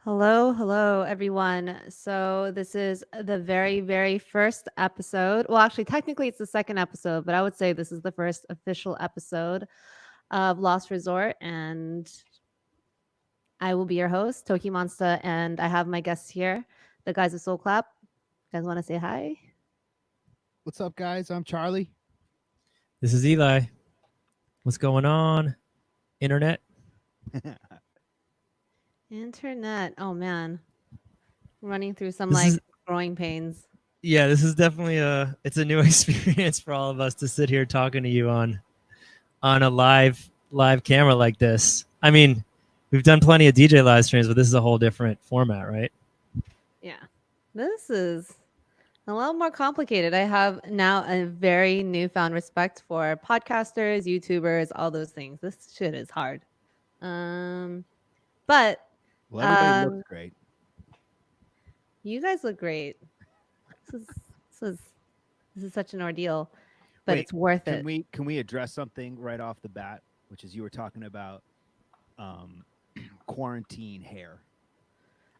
Hello, hello, everyone. So, this is the very, very first episode. Well, actually, technically, it's the second episode, but I would say this is the first official episode of Lost Resort. And I will be your host, TOKiMONSTA, and I have my guests here, the guys of Soul Clap. You guys want to say hi? What's up, guys? I'm Charlie. This is Eli. What's going on, internet? Internet. Oh, man. Running through some This is growing pains. this is definitely it's a new experience for all of us to sit here talking to you on a live camera like this. I mean, we've done plenty of DJ live streams, but this is a whole different format, right? Yeah. This is a little more complicated. I have now a very newfound respect for podcasters, YouTubers, all those things. This shit is hard. But Well, everybody um, looks great. you guys look great. This is this is this is such an ordeal, but Wait, it's worth can it. we address something right off the bat, which is you were talking about quarantine hair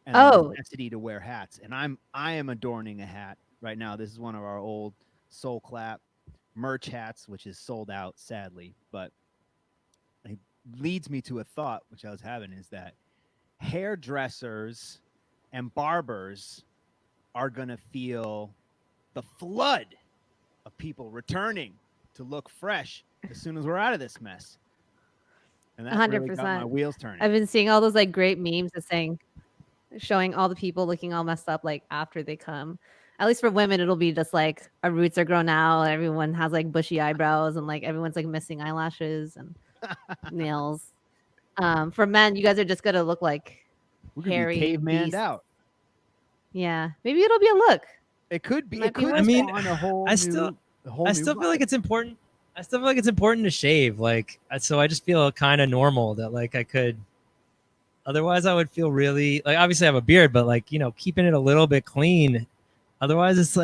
and the necessity to wear hats, and I am adorning a hat right now. This is one of our old Soul Clap merch hats, which is sold out, sadly, but it leads me to a thought which I was having is that hairdressers and barbers are gonna feel the flood of people returning to look fresh as soon as we're out of this mess. And that really got my 100%. wheels turning. I've been seeing all those great memes that showing all the people looking all messed up after they come. At least for women, it'll be just our roots are grown out. Everyone has bushy eyebrows and everyone's missing eyelashes and nails. For men, you guys are just gonna look We're gonna hairy be cavemaned beasts. out. Yeah, maybe it'll be a look. It could be. Might It be could. worth I mean, spawn a whole I new. still A whole I new still feel like bucket. it's important. I still feel like it's important to shave. So I just feel kind of normal that I could. Otherwise, I would feel really obviously I have a beard, but keeping it a little bit clean. Otherwise, it's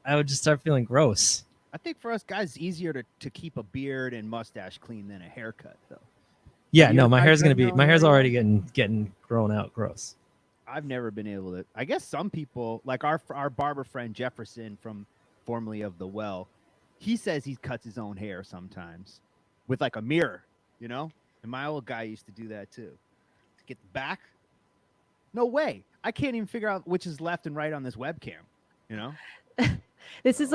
I would just start feeling gross. I think for us guys, it's easier to keep a beard and mustache clean than a haircut, though. Yeah, You no, guys my hair's gonna done your be own my hair's hair already yet? getting grown out, gross. I've never been able to. I guess some people, like our barber friend Jefferson from formerly of the Well, he says he cuts his own hair sometimes with a mirror, And my old guy used to do that too. To get the back. No way. I can't even figure out which is left and right on this webcam, This is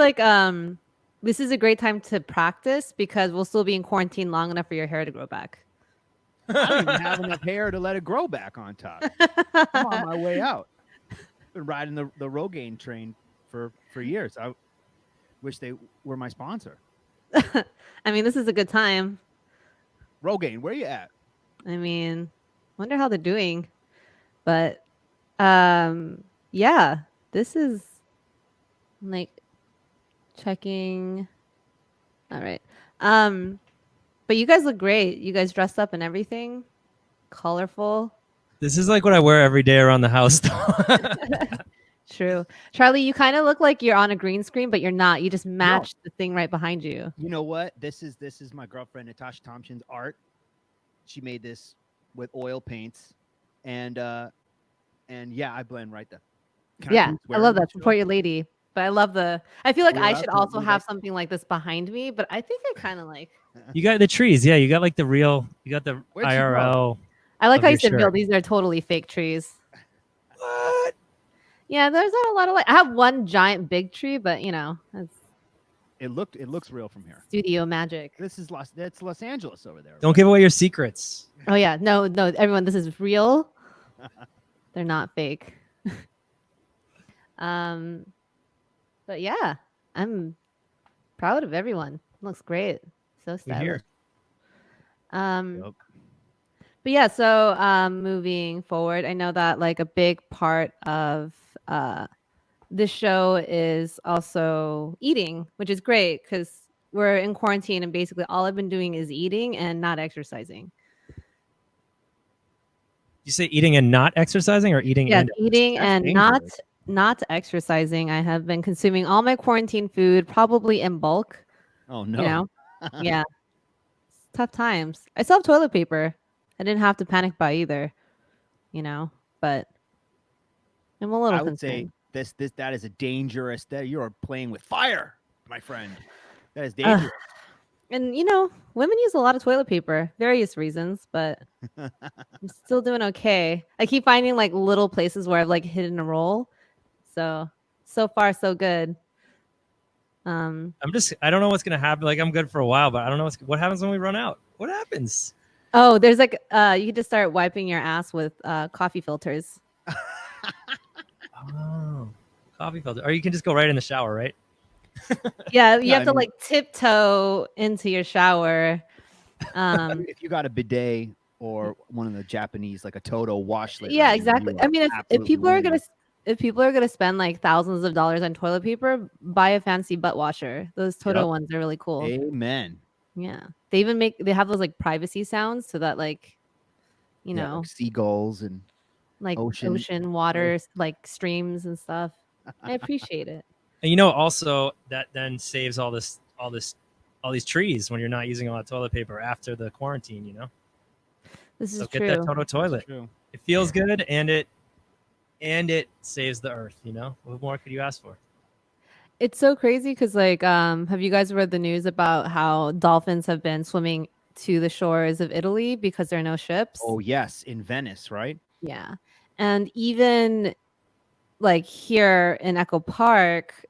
this is a great time to practice because we'll still be in quarantine long enough for your hair to grow back. I don't even have enough hair to let it grow back on top. I'm on my way out. Been riding the Rogaine train for years. I wish they were my sponsor. I mean, this is a good time. Rogaine, where you at? I mean, wonder how they're doing. But yeah, this is checking. All right. But you guys look great. You guys dressed up and everything. Colorful. This is what I wear every day around the house. True. Charlie, you kind of look like you're on a green screen, but you're not. You just match the thing right behind you. You know what? This is my girlfriend Natasha Thompson's art. She made this with oil paints, and yeah, I blend right there. I love that. Support your lady. But I love I feel like I should also have something like this behind me, but I think I kind of You got the trees, yeah. You got you got the IRL. I like how you said, Bill, these are totally fake trees. What? Yeah, there's not a lot of I have one giant big tree, but it looks real from here. Studio magic. That's Los Angeles over there. Don't give away your secrets. Oh yeah, no, everyone, this is real. They're not fake. But yeah, I'm proud of everyone. Looks great. So stylish. But yeah, so moving forward, I know that a big part of this show is also eating, which is great because we're in quarantine and basically all I've been doing is eating and not exercising. You say eating and not exercising, or eating? Yeah, and eating and not exercising. I have been consuming all my quarantine food, probably in bulk. Oh no! Yeah, it's tough times. I still have toilet paper. I didn't have to panic buy either. But I'm a little I would say concerned. that is a dangerous. That you're playing with fire, my friend. That is Ugh. dangerous. And women use a lot of toilet paper, various reasons, but I'm still doing okay. I keep finding like little places where I've like hidden a roll. So far so good. I don't know what's gonna happen. Like I'm good for a while, but I don't know what happens when we run out. What happens? Oh, there's like you can just start wiping your ass with coffee filters. Oh, coffee filter. Or you can just go right in the shower, right? Yeah, you Yeah, have I to mean- like tiptoe into your shower. If you got a bidet or one of the Japanese, like a Toto washlet. Yeah, right now, exactly. you I are mean, if absolutely people are winning. gonna spend like thousands of dollars on toilet paper, buy a fancy butt washer. Those Toto Yep. ones are really cool. Amen. Yeah, they have those like privacy sounds so that like Yeah, like seagulls and like ocean. ocean water, like streams and stuff. I appreciate it. And also that then saves all these trees when you're not using a lot of toilet paper after the quarantine. This is So true. get that Toto toilet. True. It feels good and it saves the earth. What more could you ask for? It's so crazy because like have you guys read the news about how dolphins have been swimming to the shores of Italy because there are no ships? Oh yes, in Venice, right? Yeah. And even like here in Echo Park,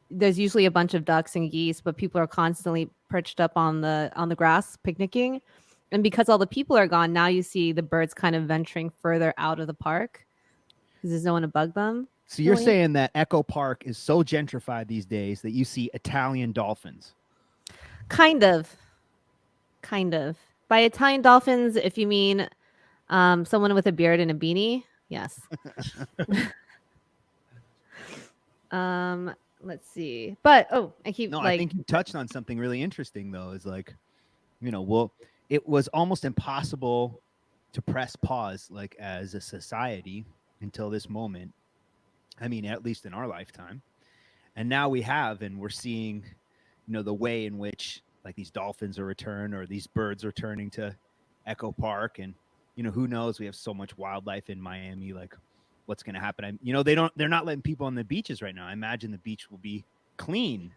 there's usually a bunch of ducks and geese, but people are constantly perched up on the grass picnicking. And because all the people are gone, now you see the birds kind of venturing further out of the park because there's no one to bug them. So you're Really? saying that Echo Park is so gentrified these days that you see Italian dolphins? Kind of. By Italian dolphins, if you mean someone with a beard and a beanie, yes. Let's see. But I keep I think you touched on something really interesting though. Is like, it was almost impossible to press pause like as a society until this moment. I mean, at least in our lifetime. And now we have, and we're seeing, the way in which like these dolphins are returned or these birds are turning to Echo Park. And, who knows? We have so much wildlife in Miami. Like what's going to happen? They're not letting people on the beaches right now. I imagine the beach will be clean.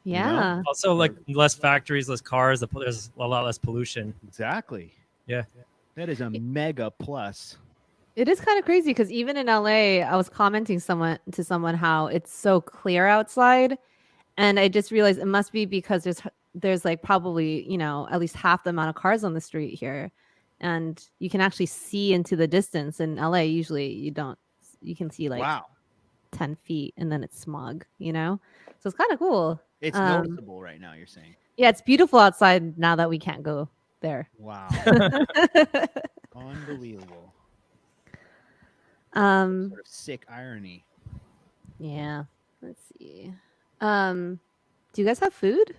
Yeah. Also, like less factories, less cars. There's a lot less pollution. Exactly. Yeah. That is a mega plus. It is kind of crazy because even in LA, I was commenting to someone how it's so clear outside, and I just realized it must be because there's like probably at least half the amount of cars on the street here, and you can actually see into the distance. In LA, usually you don't. You can see like 10 feet, and then it's smog. So it's kind of cool. It's noticeable right now. You're saying? Yeah, it's beautiful outside now that we can't go there. Wow. Unbelievable. Sort of sick irony. Yeah. Let's see. Do you guys have food?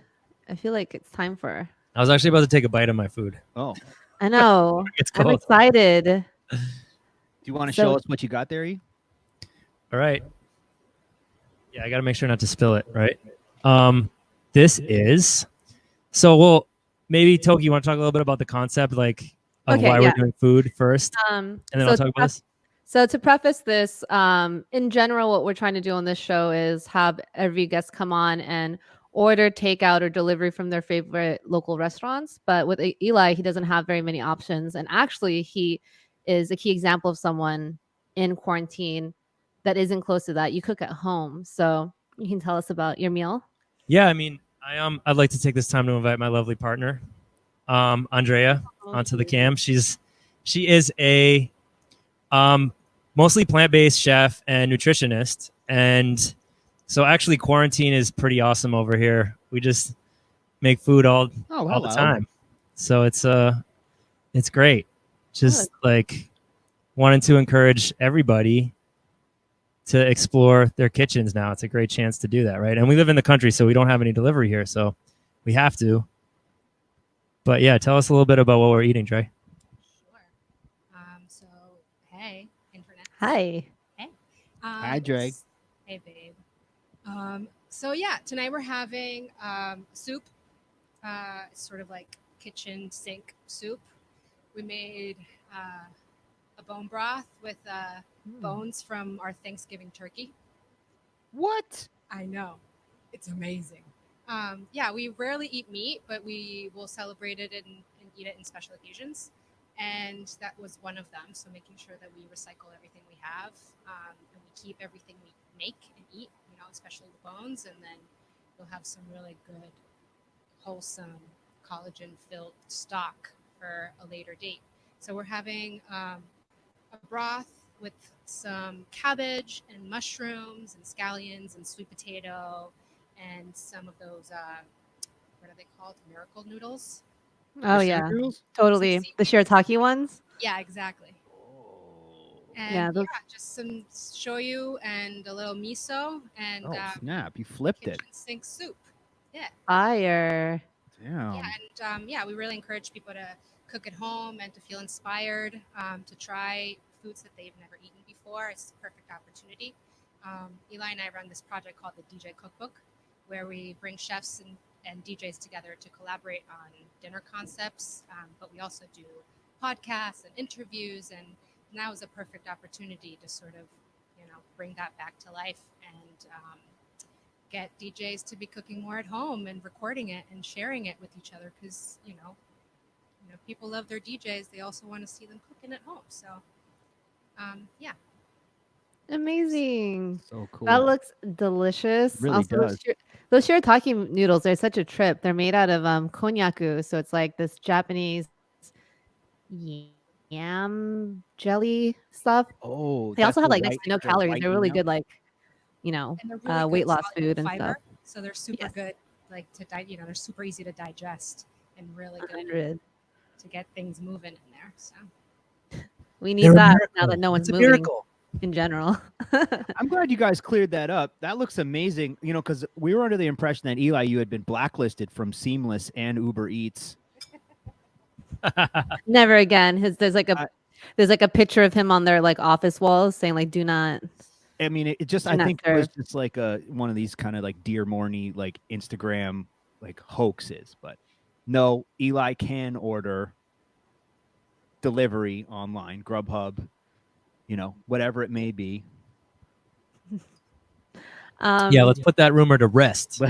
I feel like it's time for. I was actually about to take a bite of my food. Oh, I know. It's I'm cold. excited. Do you want to show us what you got there, E? All right. Yeah, I got to make sure not to spill it, right? This is maybe Toki, you want to talk a little bit about the concept, like of why we're doing food first, and then I'll talk about this. So to preface this, in general, what we're trying to do on this show is have every guest come on and order takeout or delivery from their favorite local restaurants. But with Eli, he doesn't have very many options. And actually, he is a key example of someone in quarantine that isn't close to that. You cook at home. So you can tell us about your meal. Yeah, I mean, I'd like to take this time to invite my lovely partner, Andrea, onto the cam. She is a mostly plant-based chef and nutritionist, and so actually quarantine is pretty awesome over here. We just make food all the time, so it's great. Just like wanting to encourage everybody to explore their kitchens now. It's a great chance to do that, right? And we live in the country, so we don't have any delivery here, so we have to. But yeah, tell us a little bit about what we're eating, Dre. So, hey, internet. Hi. Hey. Hi, Dre. Hey, babe. So yeah, tonight we're having soup. Sort of like kitchen sink soup. We made a bone broth with bones from our Thanksgiving turkey. What? I know. It's amazing. Yeah, we rarely eat meat, but we will celebrate it and eat it in special occasions. And that was one of them. So making sure that we recycle everything we have, and we keep everything we make and eat, especially the bones. And then you'll have some really good, wholesome, collagen-filled stock for a later date. So we're having a broth with some cabbage and mushrooms and scallions and sweet potato and some of those what are they called, miracle noodles. Oh Fish yeah, noodles? totally. The shirataki ones. Yeah, exactly. Oh. And Yeah, those. just some shoyu and a little miso and Oh snap! You flipped it. kitchen sink soup. Yeah. Fire. Damn. Yeah, and we really encourage people to cook at home and to feel inspired, to try foods that they've never eaten before. It's a perfect opportunity. Eli and I run this project called the DJ Cookbook, where we bring chefs and DJs together to collaborate on dinner concepts, but we also do podcasts and interviews, and now is a perfect opportunity to sort of, bring that back to life and get DJs to be cooking more at home and recording it and sharing it with each other because people love their DJs. They also want to see them cooking at home. So, yeah. Amazing. So cool. That looks delicious. Really Also, does. those shirataki noodles are such a trip. They're made out of konnyaku, so it's like this Japanese yam jelly stuff. Oh, They also that's have the like next to no the calories. white They're really yam? good, like And they're really good weight loss soluble food and fiber, stuff. so they're super Yes. good, like they're super easy to digest and really good 100. to get things moving in there. So We They're need a that now miracle. that no one's It's a moving miracle. in general. I'm glad you guys cleared that up. That looks amazing. Because we were under the impression that Eli, you had been blacklisted from Seamless and Uber Eats. Never again. There's like a picture of him on their like office walls saying like, "Do not." I mean, it just, Do I not think it was serve. just like one of these kind of like Dear Morny, like Instagram, like hoaxes. But no, Eli can order delivery online, Grubhub, whatever it may be. Yeah, let's put that rumor to rest.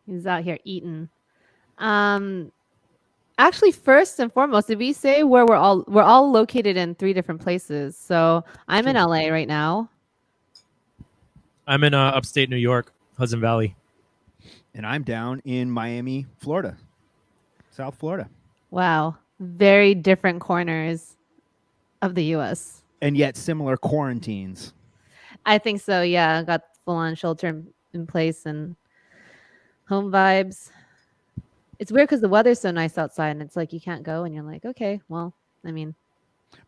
He's out here eating. Actually, first and foremost, did we say where we're all located in 3 different places? So I'm in True. LA right now. I'm in upstate New York, Hudson Valley. And I'm down in Miami, Florida, South Florida. Wow, very different corners of the U.S. And yet similar quarantines. I think so. Yeah, got full on shelter in place and home vibes. It's weird because the weather's so nice outside, and it's like you can't go, and you're like, okay, well, I mean,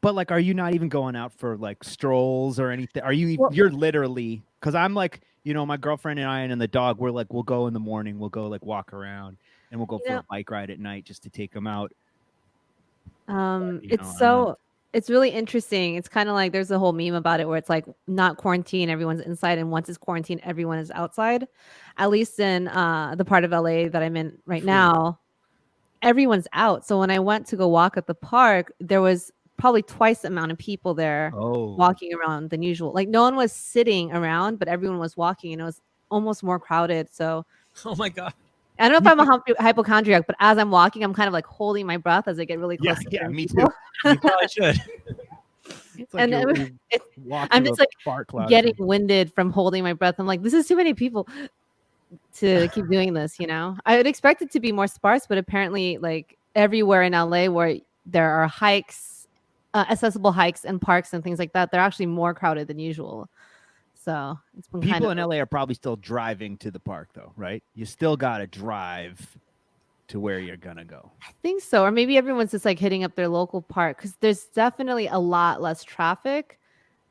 But like, are you not even going out for like strolls or anything? Are you? Well- You're literally, because I'm like, my girlfriend and I and the dog, we're like, we'll go in the morning, we'll go like walk around, and we'll go for a bike ride at night just to take them out. It's really interesting. It's kind of like there's a whole meme about it where it's like not quarantine, everyone's inside, and once it's quarantine, everyone is outside. At least in the part of LA that I'm in right now, everyone's out. So when I went to go walk at the park, there was probably twice the amount of people there walking around than usual. Like no one was sitting around, but everyone was walking, and it was almost more crowded. So Oh my God. I don't know if I'm a hypochondriac, but as I'm walking, I'm kind of like holding my breath as I get really close. Yeah, to me people. too. You probably should. It's like And walk I'm through just a like fart cloud. getting winded from holding my breath. I'm like, this is too many people to keep doing this. I would expect it to be more sparse, but apparently, like everywhere in LA where there are hikes, accessible hikes and parks and things like that, they're actually more crowded than usual. So it's been People in LA are probably still driving to the park, though, right? You still got to drive to where you're gonna go. I think so, or maybe everyone's just like hitting up their local park because there's definitely a lot less traffic.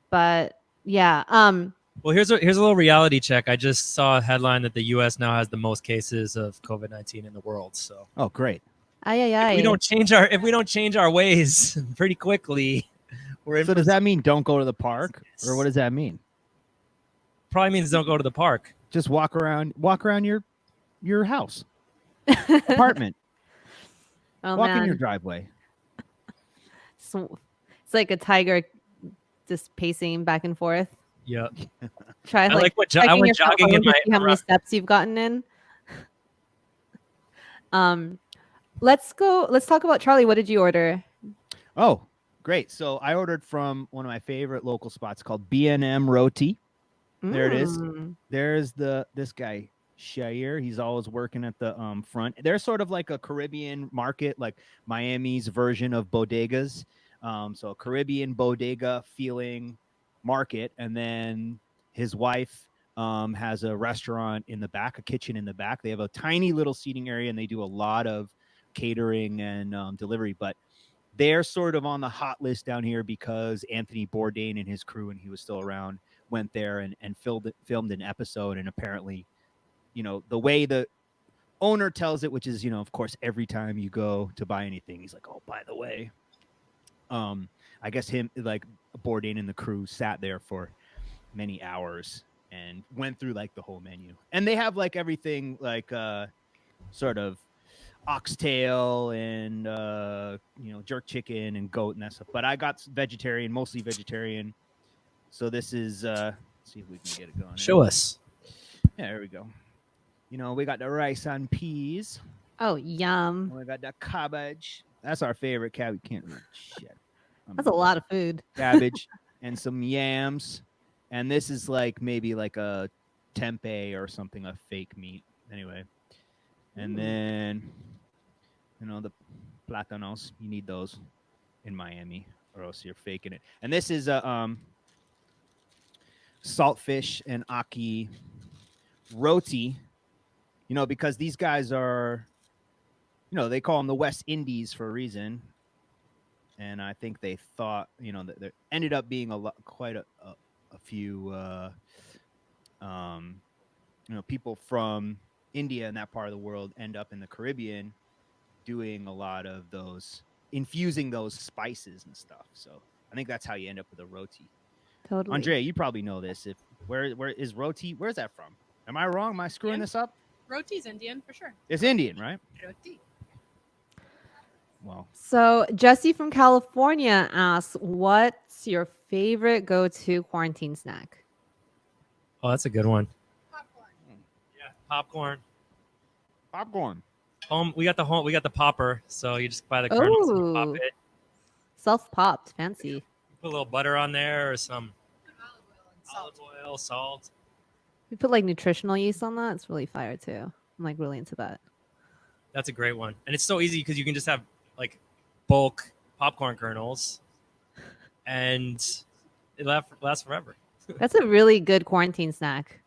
But yeah, Well, here's a little reality check. I just saw a headline that the U.S. now has the most cases of COVID-19 in the world. So, oh, great! If we don't change our ways pretty quickly, we're in. So does that mean don't go to the park, or what does that mean? Probably means don't go to the park. Just walk around your house, apartment. Oh Walk man, in your driveway. So It's like a tiger just pacing back and forth. Yeah. Try I like like what I checking went yourself jogging in to my see how many steps you've gotten in. Let's talk about Charlie. What did you order? Oh, great. So I ordered from one of my favorite local spots called B&M Roti. There it is. There's this guy Shair. He's always working at the front. They're sort of like a Caribbean market, like Miami's version of bodegas. So a Caribbean bodega feeling market, and then his wife has a restaurant in the back, a kitchen in the back. They have a tiny little seating area, and they do a lot of catering and delivery. But they're sort of on the hot list down here because Anthony Bourdain and his crew, and he was still around, went there and filmed an episode. And apparently, the way the owner tells it, which is, of course, every time you go to buy anything, he's like, oh, by the way, I guess him, like Bourdain and the crew sat there for many hours and went through like the whole menu. And they have like everything like sort of oxtail and jerk chicken and goat and that stuff, but I got vegetarian, mostly vegetarian. So this is let's see if we can get it going. Show us. Yeah, there we go. We got the rice and peas. Oh, yum. We got the cabbage. That's our favorite cabbage. Can't read shit. That's a lot of food. Cabbage and some yams. And this is like maybe like a tempeh or something, a fake meat. Anyway. And then the platanos, you need those in Miami or else you're faking it. And this is a saltfish and aki roti, because these guys are, they call them the West Indies for a reason. And I think they thought, that there ended up being quite a few, people from India and that part of the world end up in the Caribbean doing a lot of those, infusing those spices and stuff. So I think that's how you end up with a roti. Totally. Andrea, you probably know this. Where is roti? Where's that from? Am I wrong? Am I screwing this up? Roti's Indian for sure. It's Indian, right? Roti. Well, So Jesse from California asks, what's your favorite go-to quarantine snack? Oh, that's a good one. Popcorn. Yeah, popcorn. popcorn. We got the popper, so you just buy the kernels and pop Ooh. it. Self-popped. Fancy. Put a little butter on there or some Put olive oil and salt. olive oil, salt. We put like nutritional yeast on that. It's really fire too. I'm like really into that. That's a great one, and it's so easy because you can just have like bulk popcorn kernels, and it lasts forever. That's a really good quarantine snack.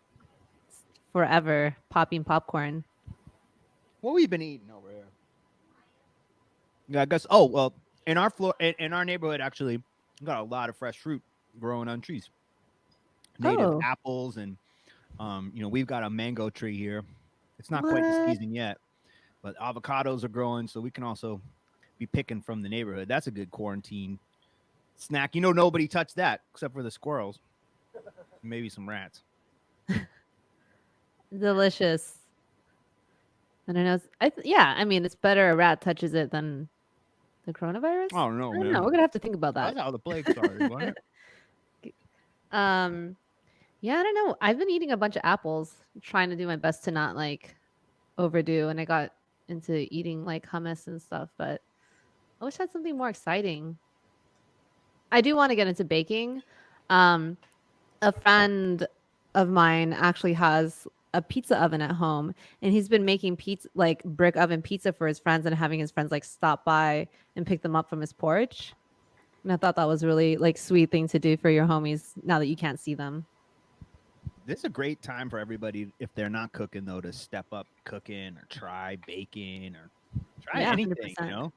Forever popping popcorn. What we've been eating over here? Yeah, I guess. Oh well, in our neighborhood, actually, we got a lot of fresh fruit growing on trees. Native apples and we've got a mango tree here. It's not quite the season yet, but avocados are growing, so we can also be picking from the neighborhood. That's a good quarantine snack. Nobody touched that except for the squirrels, maybe some rats. Delicious. I don't know. I mean, it's better a rat touches it than the coronavirus. Oh no, I don't man. know. We're gonna have to think about that. That's how the plague started, wasn't it? Yeah, I don't know. I've been eating a bunch of apples, trying to do my best to not like overdo, and I got into eating like hummus and stuff, but I wish I had something more exciting. I do want to get into baking. A friend of mine actually has a pizza oven at home, and he's been making pizza, like brick oven pizza for his friends, and having his friends like stop by and pick them up from his porch. And I thought that was really like sweet thing to do for your homies now that you can't see them. This is a great time for everybody, if they're not cooking though, to step up cooking or try baking or try anything. 100%. I think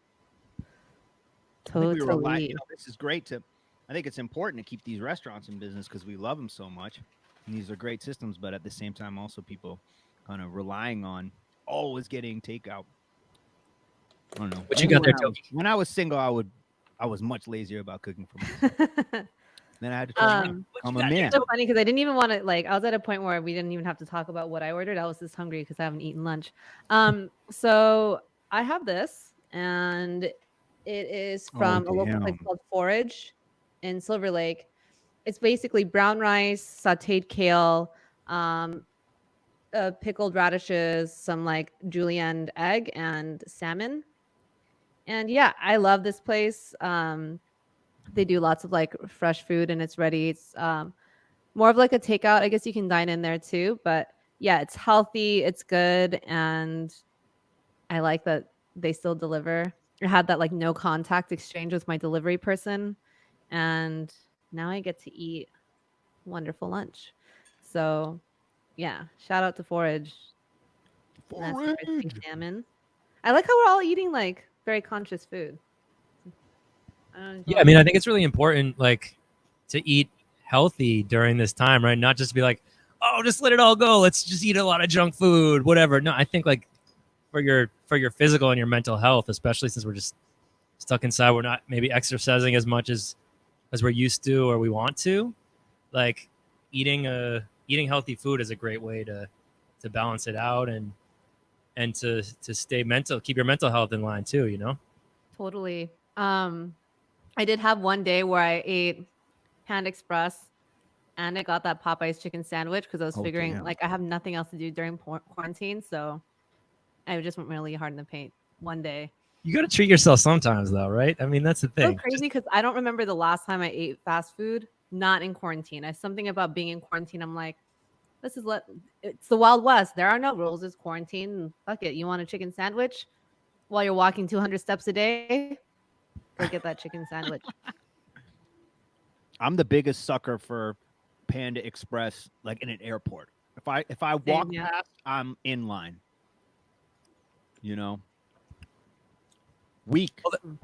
Totally. this is great I think it's important to keep these restaurants in business because we love them so much. And these are great systems, but at the same time, also people kind of relying on always getting takeout. I don't know. What you got there, Toki? When I was single, I was much lazier about cooking for myself. Then I had to try I'm a man. It's so funny because I didn't even want to I was at a point where we didn't even have to talk about what I ordered. I was just hungry because I haven't eaten lunch. So I have this, and It is Oh, from a local place damn. called Forage in Silver Lake. It's basically brown rice, sautéed kale, um, pickled radishes, some like julienne egg, and salmon. And yeah, I love this place. They do lots of like fresh food and it's ready. It's more of like a takeout. I guess you can dine in there too, but yeah, it's healthy, it's good, and I like that they still deliver. I had that like no contact exchange with my delivery person, and now I get to eat wonderful lunch. So yeah, shout out to Forage. Nice crispy Forage. salmon. I like how we're all eating like very conscious food. I don't know. Yeah, I mean, I think it's really important, like, to eat healthy during this time, right? Not just be like, oh, just let it all go. Let's just eat a lot of junk food, whatever. No, I think like for your physical and your mental health, especially since we're just stuck inside, we're not maybe exercising as much as we're used to or we want to. Like eating healthy food is a great way to balance it out and to stay mental, keep your mental health in line too. You know. Totally. I did have one day where I ate Panda Express and I got that Popeye's chicken sandwich because I was Oh, figuring damn. like I have nothing else to do during quarantine, so I just went really hard in the paint one day. You got to treat yourself sometimes, though, right? I mean, that's the So thing. crazy because I don't remember the last time I ate fast food not in quarantine. I something about being in quarantine. I'm like, it's the Wild West. There are no rules. It's quarantine. Fuck it. You want a chicken sandwich while you're walking 200 steps a day? Go get that chicken sandwich. I'm the biggest sucker for Panda Express, like in an airport. If I walk yeah. past, I'm in line. You know, weak. Well,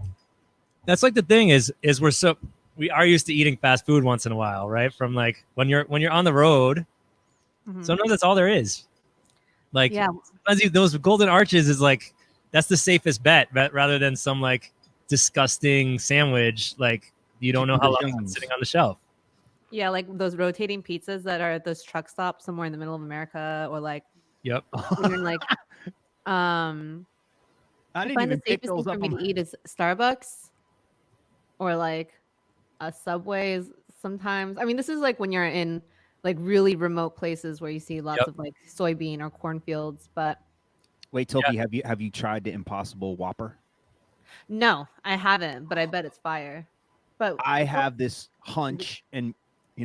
that's like the thing is we are used to eating fast food once in a while, right? From like when you're on the road, Mhm. sometimes that's all there is. Like Yeah. those golden arches is like that's the safest bet, rather than some like disgusting sandwich like you don't know how long it's been sitting on the shelf. Yeah, like those rotating pizzas that are at those truck stops somewhere in the middle of America, or like Yep. when you're in like, I I didn't find the even pick safest thing those for up me on to eat is Starbucks or like a Subway's sometimes. I mean, this is like when you're in like really remote places where you see lots Yep. of like soybean or cornfields, but Wait, Yeah. Toki, have you tried the Impossible Whopper? no, I haven't, but I bet it's fire. But I have this hunch, and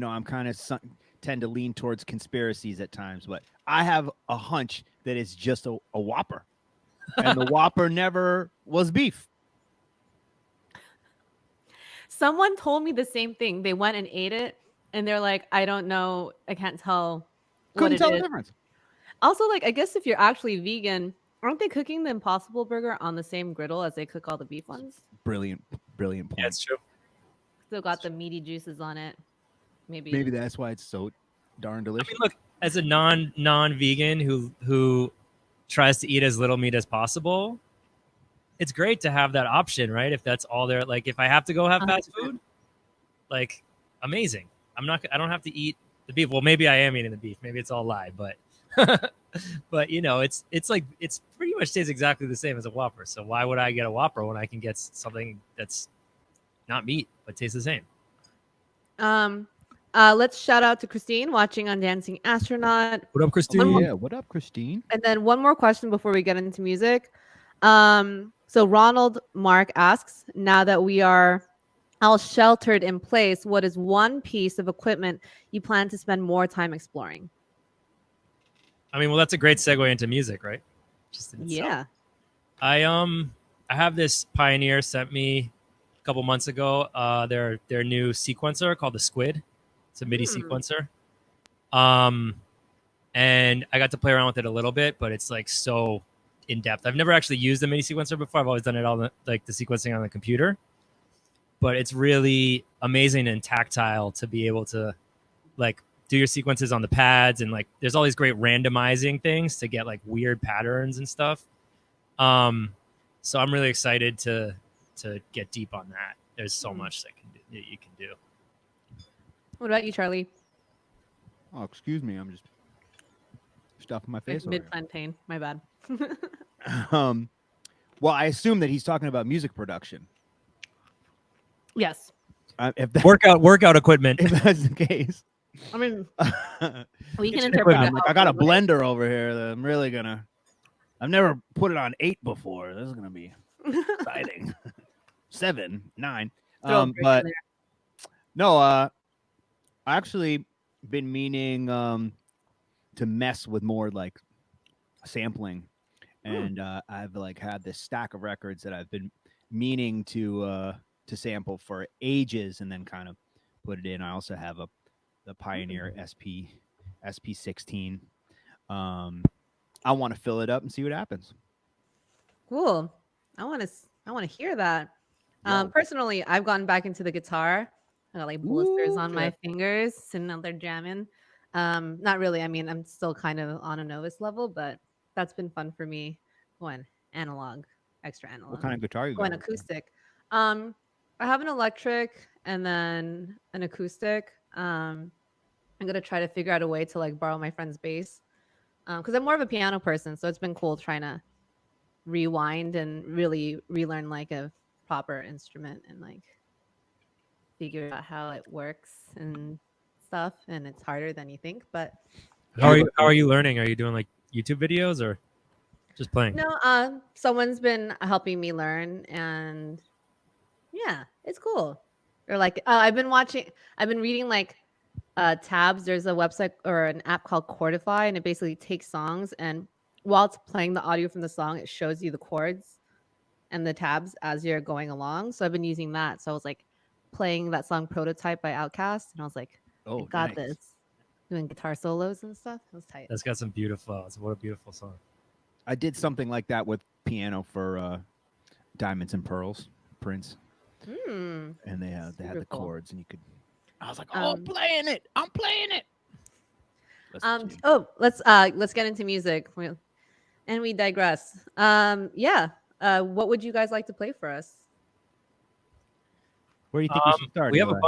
I'm kind of tend to lean towards conspiracies at times, but I have a hunch that it's just a Whopper, and the Whopper never was beef. someone told me the same thing. They went and ate it and they're like, I don't know, I can't tell what Couldn't it tell the is. difference. Also, like, I guess if you're actually vegan, aren't they cooking the Impossible Burger on the same griddle as they cook all the beef ones? Brilliant point. Yeah, it's true. Still got the meaty juices on it. Maybe. Maybe that's why it's so darn I delicious. mean, look, as a non-vegan who tries to eat as little meat as possible, it's great to have that option, right? If that's all there, like if I have to go have fast 100%. food, like amazing. I don't have to eat the beef. Well, maybe I am eating the beef. Maybe it's all a lie, but but it's like it's pretty much tastes exactly the same as a Whopper. So why would I get a Whopper when I can get something that's not meat but tastes the same? Let's shout out to Christine watching on Dancing Astronaut. What up, Oh, Christine? yeah. What up, Christine? And then one more question before we get into music. So Ronald Mark asks, now that we are all sheltered in place, what is one piece of equipment you plan to spend more time exploring? I mean, well, that's a great segue into music, right? Just in itself. Yeah. I have this Pioneer sent me a couple months ago. Their new sequencer called the Squid. It's a MIDI sequencer. And I got to play around with it a little bit, but it's like so in depth. I've never actually used a MIDI sequencer before. I've always done it all the sequencing on the computer. But it's really amazing and tactile to be able to like do your sequences on the pads, and like there's all these great randomizing things to get like weird patterns and stuff. So I'm really excited to get deep on that. There's so much that you can do. What about you, Charlie? Oh, excuse me. I'm just stuffing my face. Mid plantain. My bad. Well, I assume that he's talking about music production. Yes. If that, workout equipment. if that's the case, I mean, we can Kitchen interpret equipment. it. I'm like, I got a blender over here that I'm really gonna. I've never put it on 8 before. This is gonna be exciting. 7, 9. But no, I actually been meaning to mess with more like sampling, and I've like had this stack of records that I've been meaning to sample for ages, and then kind of put it in. I also have the Pioneer SP16. I want to fill it up and see what happens. Cool. I want to hear that. Personally, I've gotten back into the guitar. I got like blisters on my fingers, sitting out there jamming. Not really. I mean, I'm still kind of on a novice level, but that's been fun for me. Going analog, extra analog. What kind of guitar you got? Going acoustic. I have an electric and then an acoustic. I'm gonna try to figure out a way to like borrow my friend's bass. Because I'm more of a piano person, so it's been cool trying to rewind and really relearn like a proper instrument and like figure out how it works and stuff. And it's harder than you think. But How are you learning? Are you doing like YouTube videos or just playing? no, someone's been helping me learn, and yeah, it's cool. Or like I've been reading like tabs. There's a website or an app called Chordify, and it basically takes songs, and while it's playing the audio from the song, it shows you the chords and the tabs as you're going along. So I've been using that. So I was like playing that song Prototype by Outkast, and I was like, I got this. Doing guitar solos and stuff. It was tight. That's got some beautiful. What a beautiful song. I did something like that with piano for Diamonds and Pearls, Prince. And they had the chords, and you could. I was like, "Oh, I'm playing it! I'm playing it!" Let's get into music, and we digress. What would you guys like to play for us? Where do you think we should start? We have a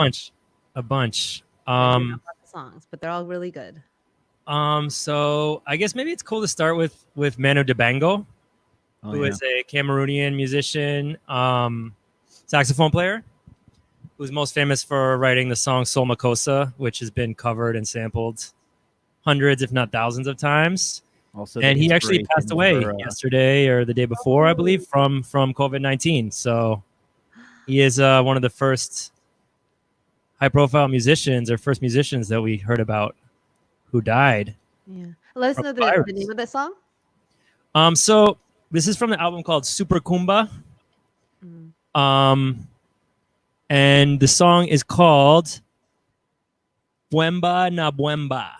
bunch. Songs, but they're all really good. So I guess maybe it's cool to start with Manu Dibango, who is a Cameroonian musician, saxophone player, who's most famous for writing the song Soul Makossa, which has been covered and sampled hundreds, if not thousands of times. Also, and he actually passed away yesterday or the day before, I believe, from COVID-19. So he is one of the first high-profile musicians or first musicians that we heard about who died. Yeah. Let us know the name of the song. So this is from the album called Super Kumba. And the song is called Bwemba na Bwemba.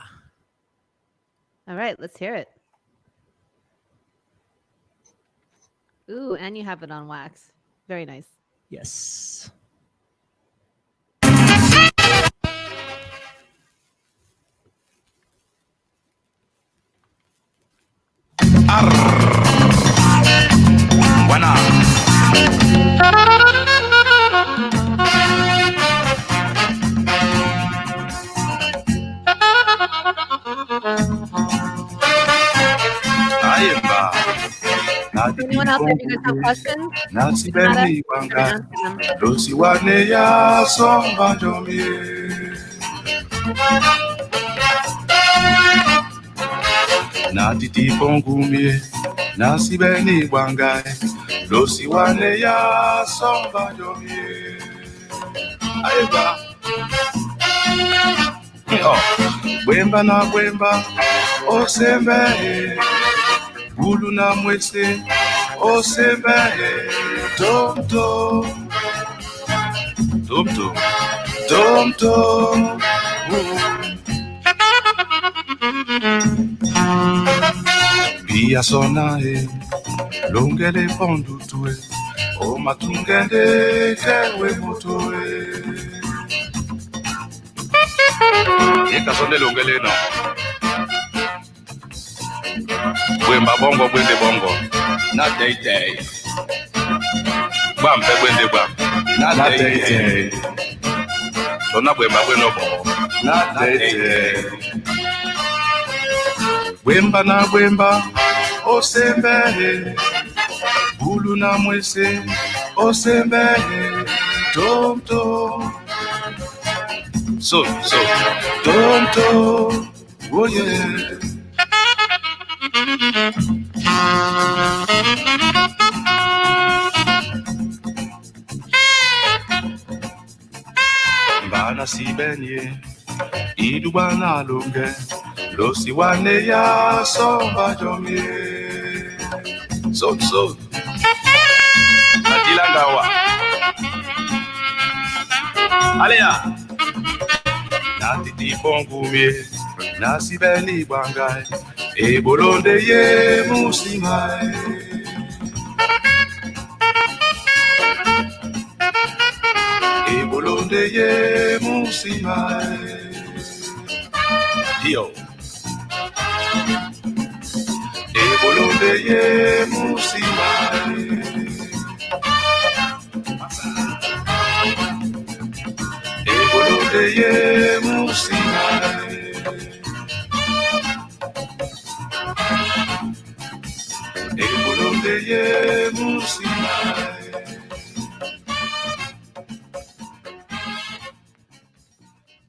All right, let's hear it. Ooh, and you have it on wax. Very nice. Yes. Buena. Anyone else have you guys have questions? Nasibeni wanga losiwane ya somba njomi Natiti pongumie nasibeni wanga losiwane ya somba njomi Aiba Bwemba na bwemba osembe Bulu na mwese osembe tom tom tom tom tom tom Bia sona longele pondu tue o matungende kewe motoe Eka sonde longele no Bwemba bongo bwende bongo na day day Bwampe bwende bwam na day day Sona bwemba bweno bongo na day day Bwemba na bwemba osembe Bulu na mwese osembe Tom tom. So, tom tom. Oh yeah. Bana si benye, idubana lunge, losi wane ya somba jomie. So, Adila Gawa. Alea. Nati di bongumie, nasi beni bangai, e bolonde ye musimai. E bolonde ye musimai. Yo. E bolonde ye musimai. E bolonde ye musimai. E bolonde ye musimai.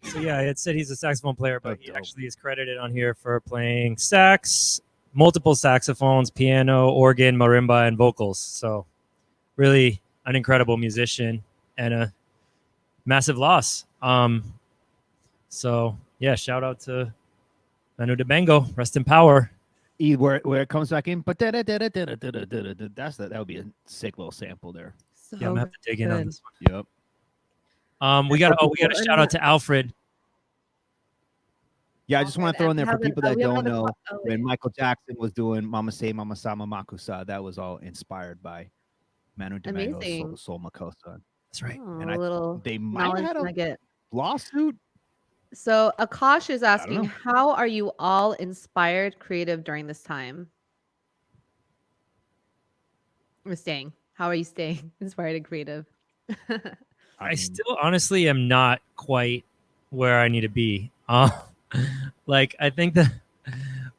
So yeah, it said he's a saxophone player, but That's he dope. actually is credited on here for playing sax, multiple saxophones, piano, organ, marimba, and vocals. So really an incredible musician and a massive loss. So yeah, shout out to Manu Dibango, rest in power. Where it comes back in, but that would be a sick little sample there. So Yeah, I'm gonna have to dig in on good. this one. Yep. We got a shout out to Alfred. Yeah, I just want to throw in there for people that we have don't another know, oh, when wait. Michael Jackson was doing Mama Say, Mama Sama Makusa, that was all inspired by Manu Dibango's Amazing. Soul Makosa. That's right. Oh, And a little they might have knowledge had a nugget. lawsuit. So Akash is asking, know. how are you all inspired, creative during this time? We're staying. How are you staying inspired and creative? I still honestly am not quite where I need to be. Like I think that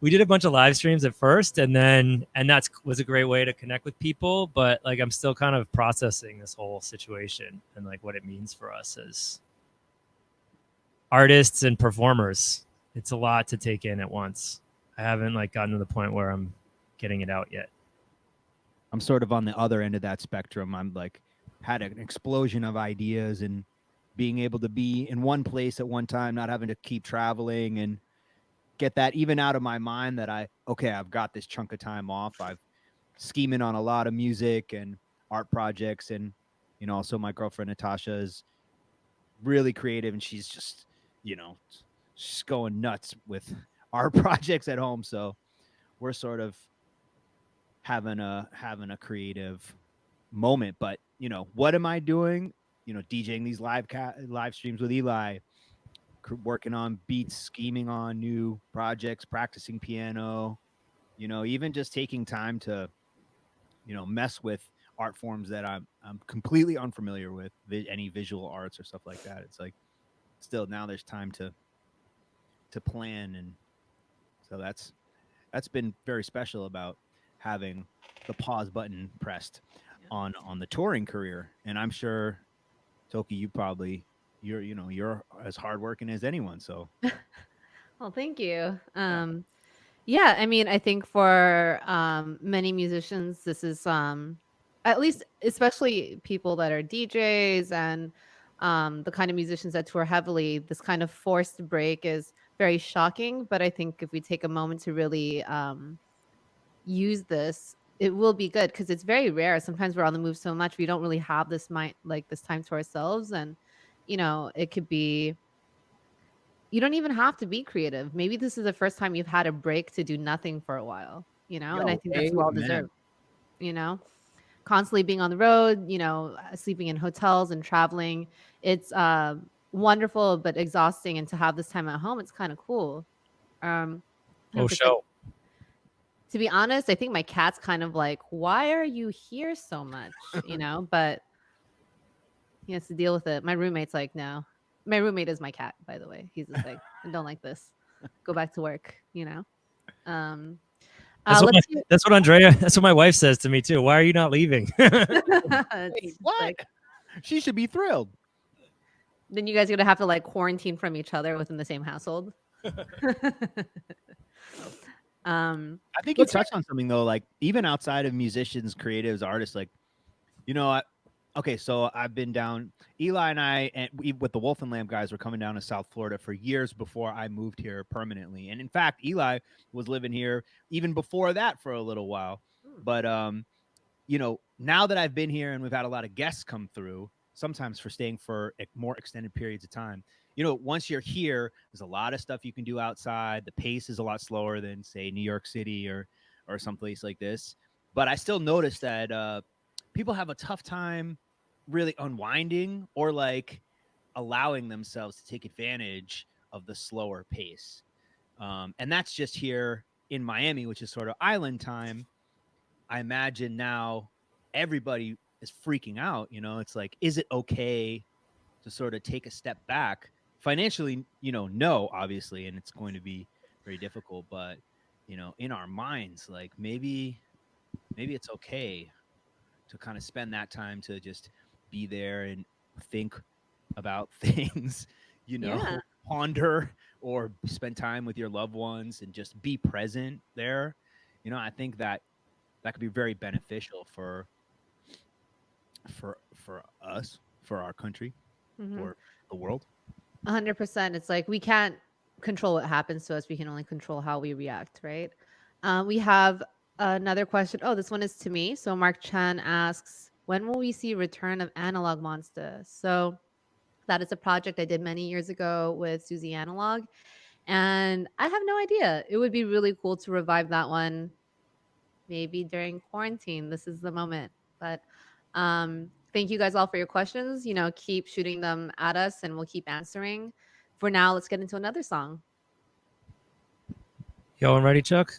we did a bunch of live streams at first, and that was a great way to connect with people. But like I'm still kind of processing this whole situation and like what it means for us as artists and performers. It's a lot to take in at once. I haven't like gotten to the point where I'm getting it out yet. I'm sort of on the other end of that spectrum. I'm like had an explosion of ideas and being able to be in one place at one time, not having to keep traveling and get that even out of my mind that I've got this chunk of time off. I've scheming on a lot of music and art projects. And, also my girlfriend, Natasha, is really creative and she's just, she's going nuts with art projects at home. So we're sort of having a creative moment. But, what am I doing? DJing these live streams with Eli, working on beats, scheming on new projects, practicing piano, even just taking time to, mess with art forms that I'm completely unfamiliar with, any visual arts or stuff like that. It's like still now there's time to plan. And so that's been very special about having the pause button pressed on the touring career. And I'm sure, Toki, you're as hardworking as anyone. So, Well, thank you. Yeah, I mean, I think for many musicians, this is at least, especially people that are DJs and the kind of musicians that tour heavily, this kind of forced break is very shocking. But I think if we take a moment to really use this, it will be good because it's very rare. Sometimes we're on the move so much we don't really have this this time to ourselves, and it could be. You don't even have to be creative. Maybe this is the first time you've had a break to do nothing for a while, and I think that's well deserved. Constantly being on the road, sleeping in hotels and traveling, it's wonderful but exhausting. And to have this time at home, it's kind of cool. Show. To be honest, I think my cat's kind of like, why are you here so much? But he has to deal with it. My roommate's like, no. My roommate is my cat, by the way. He's just like, I don't like this. Go back to work, That's what Andrea. That's what my wife says to me too. Why are you not leaving? It's what? like, She should be thrilled. Then you guys are gonna have to like quarantine from each other within the same household. I think you touched on something though, like even outside of musicians, creatives, artists, like, you know, okay, so I've been down. Eli and I, and we, with the Wolf and Lamb guys, were coming down to South Florida for years before I moved here permanently. And in fact, Eli was living here even before that for a little while. But you know, now that I've been here and we've had a lot of guests come through, sometimes for staying for more extended periods of time. You know, once you're here, there's a lot of stuff you can do outside. The pace is a lot slower than, say, New York City or someplace like this. But I still notice that people have a tough time really unwinding or like allowing themselves to take advantage of the slower pace. And that's just here in Miami, which is sort of island time. I imagine now everybody is freaking out. You know, it's like, is it okay to sort of take a step back? Financially, you know, no, obviously, and it's going to be very difficult. But, you know, in our minds, like maybe it's okay to kind of spend that time to just be there and think about things, you know, ponder or spend time with your loved ones and just be present there. You know, I think that could be very beneficial for us, for our country, for the world. 100%. It's like we can't control what happens to us. We can only control how we react, right? We have another question. Oh, this one is to me. So Mark Chan asks, when will we see return of Analog Monster? So that is a project I did many years ago with Susie Analog. And I have no idea. It would be really cool to revive that one maybe during quarantine. This is the moment. But thank you guys all for your questions. You know, keep shooting them at us and we'll keep answering. For now, let's get into another song. Yo, ready, Chuck?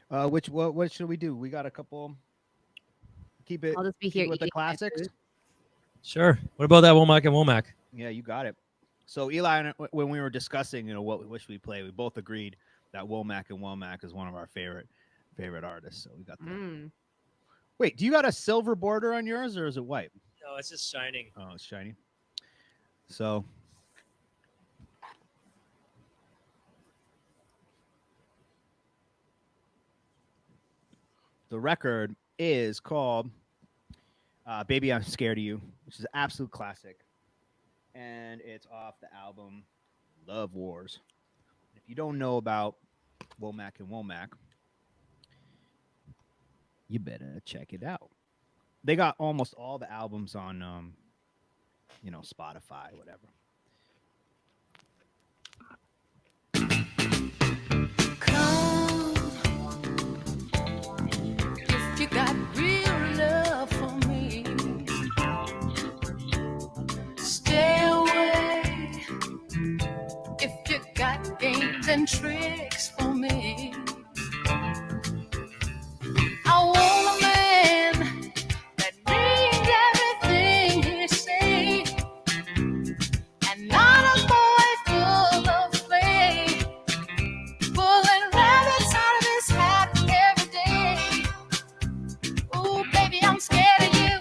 What should we do? We got a couple. Keep it. I'll just be here with the eating my classics. food. Sure. What about that Womack and Womack? Yeah, you got it. So Eli and I, when we were discussing, you know, what should we play, we both agreed that Womack and Womack is one of our favorite artists. So we got that. Wait, do you got a silver border on yours or is it white? No, it's just shining. Oh, it's shiny. So the record is called Baby I'm Scared of You, which is an absolute classic. And it's off the album Love Wars. If you don't know about Womack and Womack, you better check it out. They got almost all the albums on, you know, Spotify, whatever. Come, if you got real love for me, stay away. If you got games and tricks for me, I want a man that means everything he say, and not a boy full of play, pulling rabbits out of his hat every day. Ooh, baby, I'm scared of you.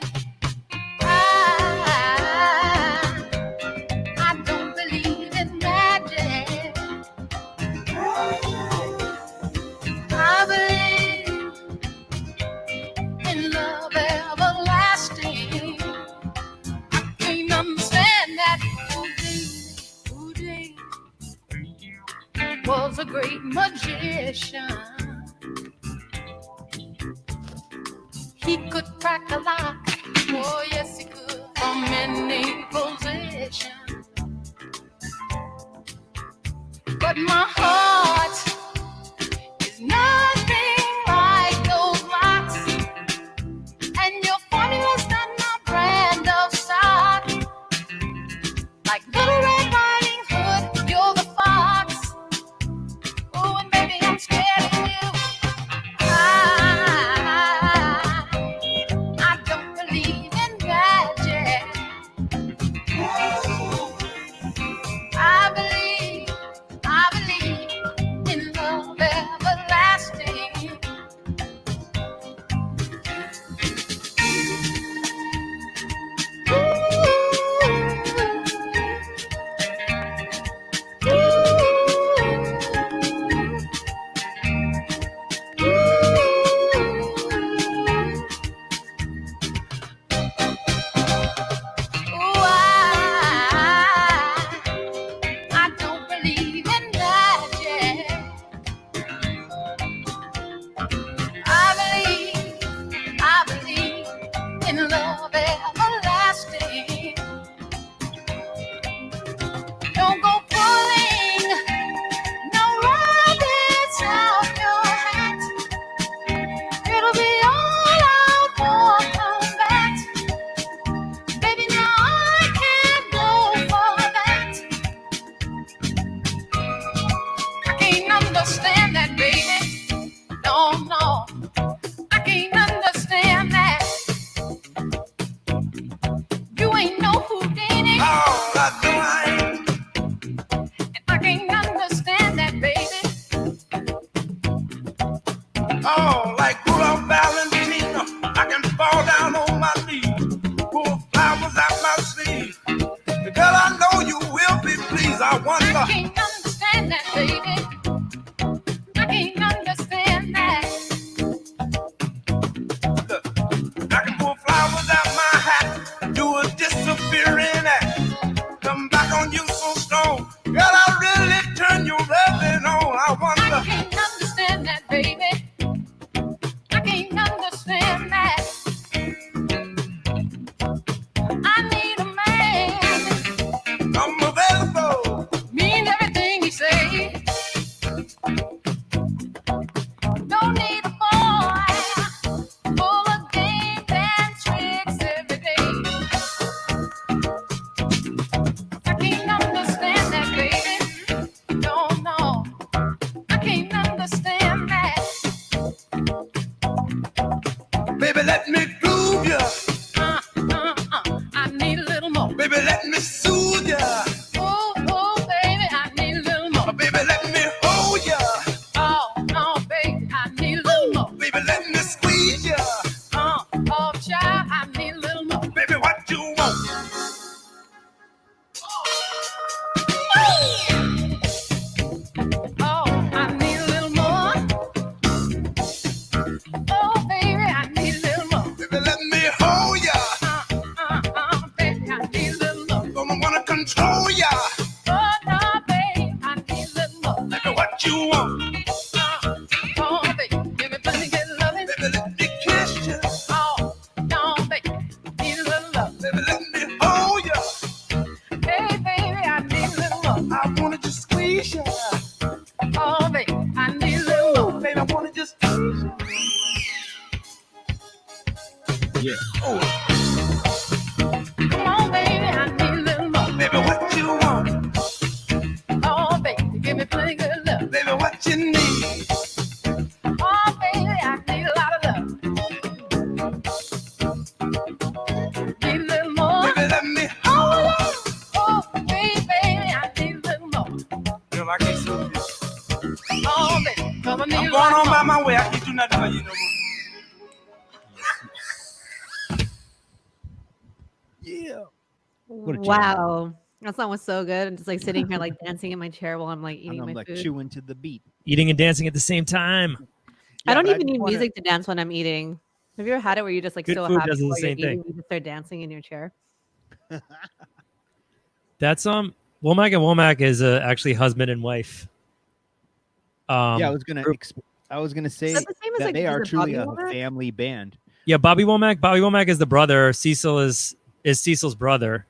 I don't believe in magic. I believe in love everlasting. I can't understand that. Houdini was a great magician. He could crack a lock. Oh, yes, he could. From any position. But my heart is nothing like those locks. And your formula's not my brand of stock. Like Little Red Riding Hood, you're the fox. Oh, and baby, I'm scared of you. I don't believe in magic. I believe wonder. can't understand that, baby. I can't understand that. Look, I can pull flowers out my hat, do a disappearing act. Come back on you so strong. Girl, I really turn your loving on. I I wonder. can't understand that, baby. I can't understand that. I need a man. I'm available. Mean everything he say. Don't need a boy full of games and tricks every day. I can't understand that, baby. No, no, I can't understand that. Baby, let me groove ya. I need a little more. Baby, let me soothe ya. Oh, oh, baby, I need a little more. Baby, let me hold ya. Oh, no, baby, I need a little more. Baby, let me squeeze ya. Oh, child, I need a little more. Baby, what you want? Oh, I need a little more. Oh, baby, I need a little more. Baby, let me hold ya. Baby, I need a little more. Gonna wanna control ya. Oh, no, baby, I need a little more. Baby, what you want? Oh, baby, give me plenty good loving. Baby, let me kiss ya. Oh, no, baby, need a little love. Baby, let me hold ya. Hey, baby, I need a little more. I wanna just squeeze ya. Oh, baby, I need a little more. Baby, I wanna just squeeze ya. Yeah. Oh, Come on, baby, I need a little more. baby, what you want? Oh, baby, give me plenty good love. Baby, what you need? Oh, baby, I need a lot of love. Need a little more. Baby, let me hold ya. Oh, baby, I need a little more. Girl, I can't soothe ya. Oh, baby, come on, need I'm a going lot on by more. my way. I can't do nothing for you no more. Yeah. What a jam. Wow. That song was so good. I'm just like sitting here, like dancing in my chair while I'm like And eating I'm my like food. chewing to the beat. Eating and dancing at the same time. I Yeah, don't but even just need wanna- music to dance when I'm eating. Have you ever had it where you're just like Good so food happy does the while you're same thing. eating, you just start dancing in your chair? That's Womack and Womack is actually husband and wife. Yeah, I was gonna. group. I was gonna say Is that the same as that like they is are it truly Bobby a Womack? family band. Yeah, Bobby Womack. Bobby Womack is the brother. Cecil is Cecil's brother.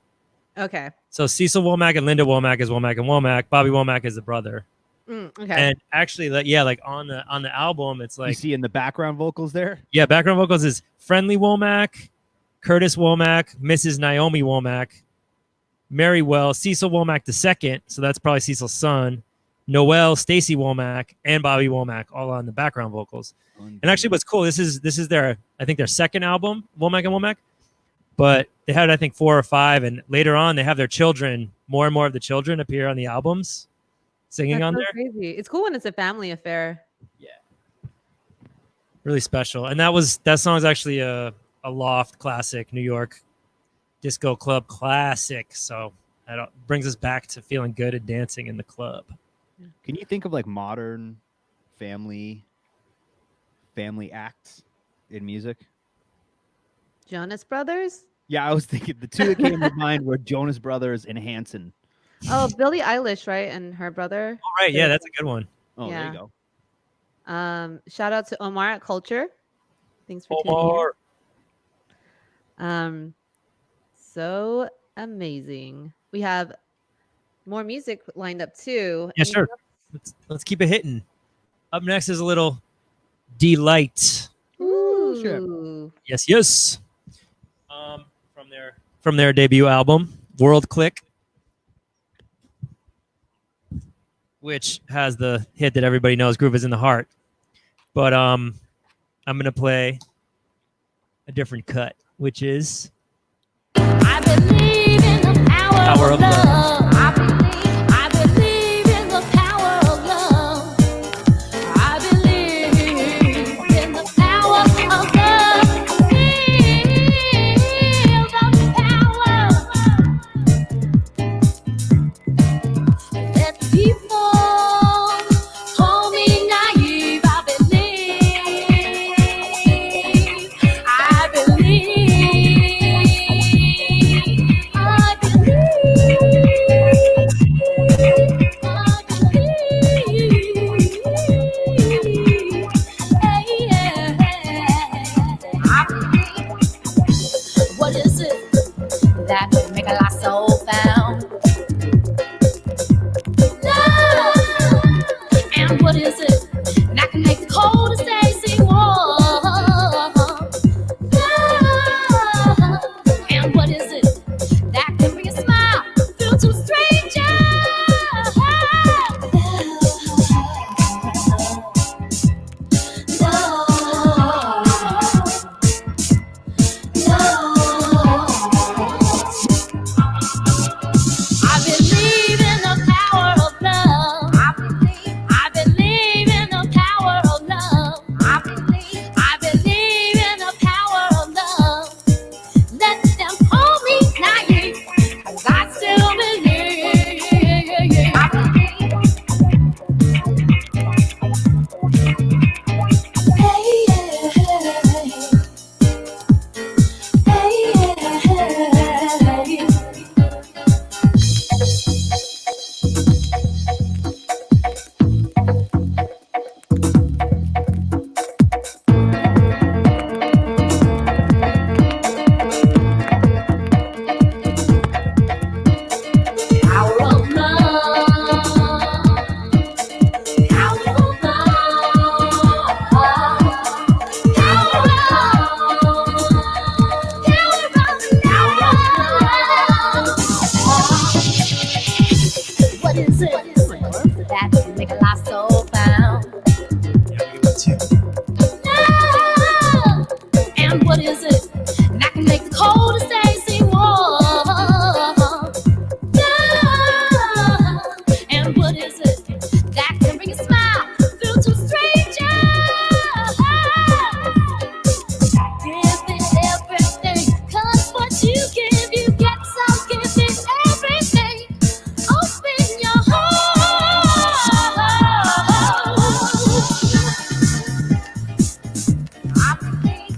Okay. So Cecil Womack and Linda Womack is Womack and Womack. Bobby Womack is the brother. Okay. And actually, like on the album, it's You like see in the background vocals there. background vocals is Friendly Womack, Curtis Womack, Mrs. Naomi Womack, Mary Cecil Womack II. So that's probably Cecil's son. Noel, Stacy Womack, and Bobby Womack all on the background vocals. And actually, what's cool, this is their their second album, Womack and Womack. But they had I think 4 or 5, and later on they have their children. More and more of the children appear on the albums, singing That's on so there. crazy. It's cool when it's a family affair. Really special. And that song is actually a Loft classic, New York disco club classic. So that brings us back to feeling good and dancing in the club. Can you think of like modern family acts in music? Jonas Brothers? Yeah, I was thinking the two that came to mind were Jonas Brothers and Hanson. Oh, Billie Eilish, right? And her brother. All right, yeah, that's a good one. Oh, there Yeah. you go. Shout out to Omar at Cultr. Thanks for tuning Omar. in. So amazing. We have more music lined up too. Yeah, sure. Let's keep it hitting. Up next is a little Delight. Ooh. Sure. Yes. From their debut album, World Click, which has the hit that everybody knows, Groove is in the Heart. But I'm gonna play a different cut, which is I believe in the power of love. I believe in the power of love. I believe in the power of love. Feel the power. People call me naive. I believe. I believe. I What is it that make a lost soul found? Love. And what is it that can make the coldest day seem warm? Love. And what is it that can bring a smile through to strangers? I believe in the power of love. I believe in the power of love. I believe in the power of love. Let them call me naive, 'cause I still believe. Hey, yeah. Hey, yeah. Power of love. Power of love. Power of What is it that make a lost soul found? Love. And what is it that can make the coldest day seem warm? Love. And what is it that can bring a smile through to strangers? Give it everything, 'cause what you give, you get. So give it everything. Open your heart. I believe.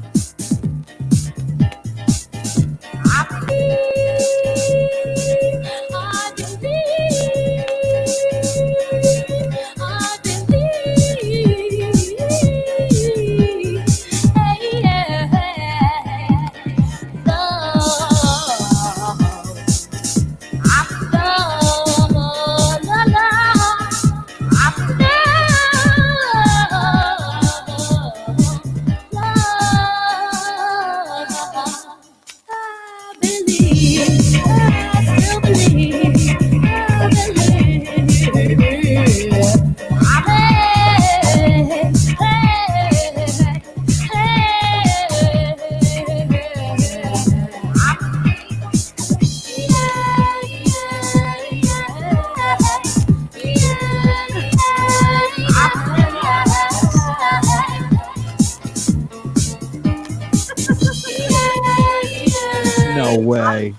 No way.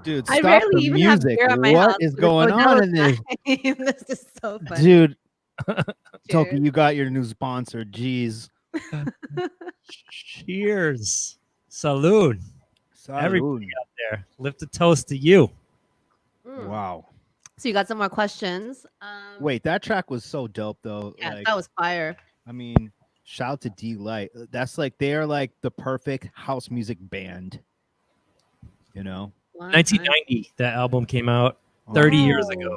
Dude, I stop rarely the even have music. beer at my What house. is but going Odell on is in this? dying. This is so funny. Dude, Toki, Cheers. you got your new sponsor. Jeez. Cheers. Salud. Everybody Salud. out there, lift a toast to you. Mm. Wow. So you got some more questions? Wait, that track was so dope though. Yeah, Like, that was fire. I mean, shout out to D Light. That's like they're like the perfect house music band. You know? Wow, 1990, that album came out 30 years ago.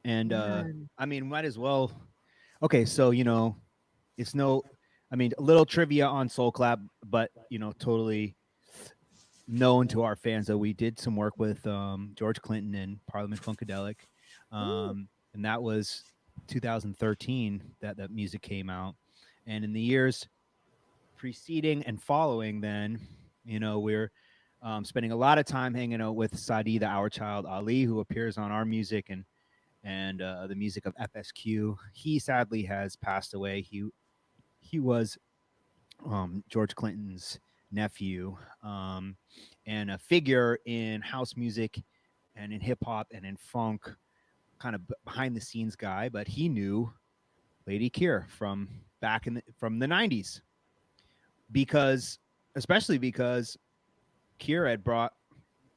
And Man. I mean, might as well. Okay, so you know, it's no. I mean, a little trivia on Soul Clap, but you know, totally known to our fans that we did some work with George Clinton and Parliament Funkadelic, and that was 2013 that that music came out. And in the years preceding and following, then you know we're spending a lot of time hanging out with Sadi, the Our Child Ali, who appears on our music and the music of FSQ. He sadly has passed away. He was George Clinton's nephew, and a figure in house music and in hip hop and in funk, kind of behind the scenes guy, but he knew Lady Keir from from the 90s, especially because Keir had brought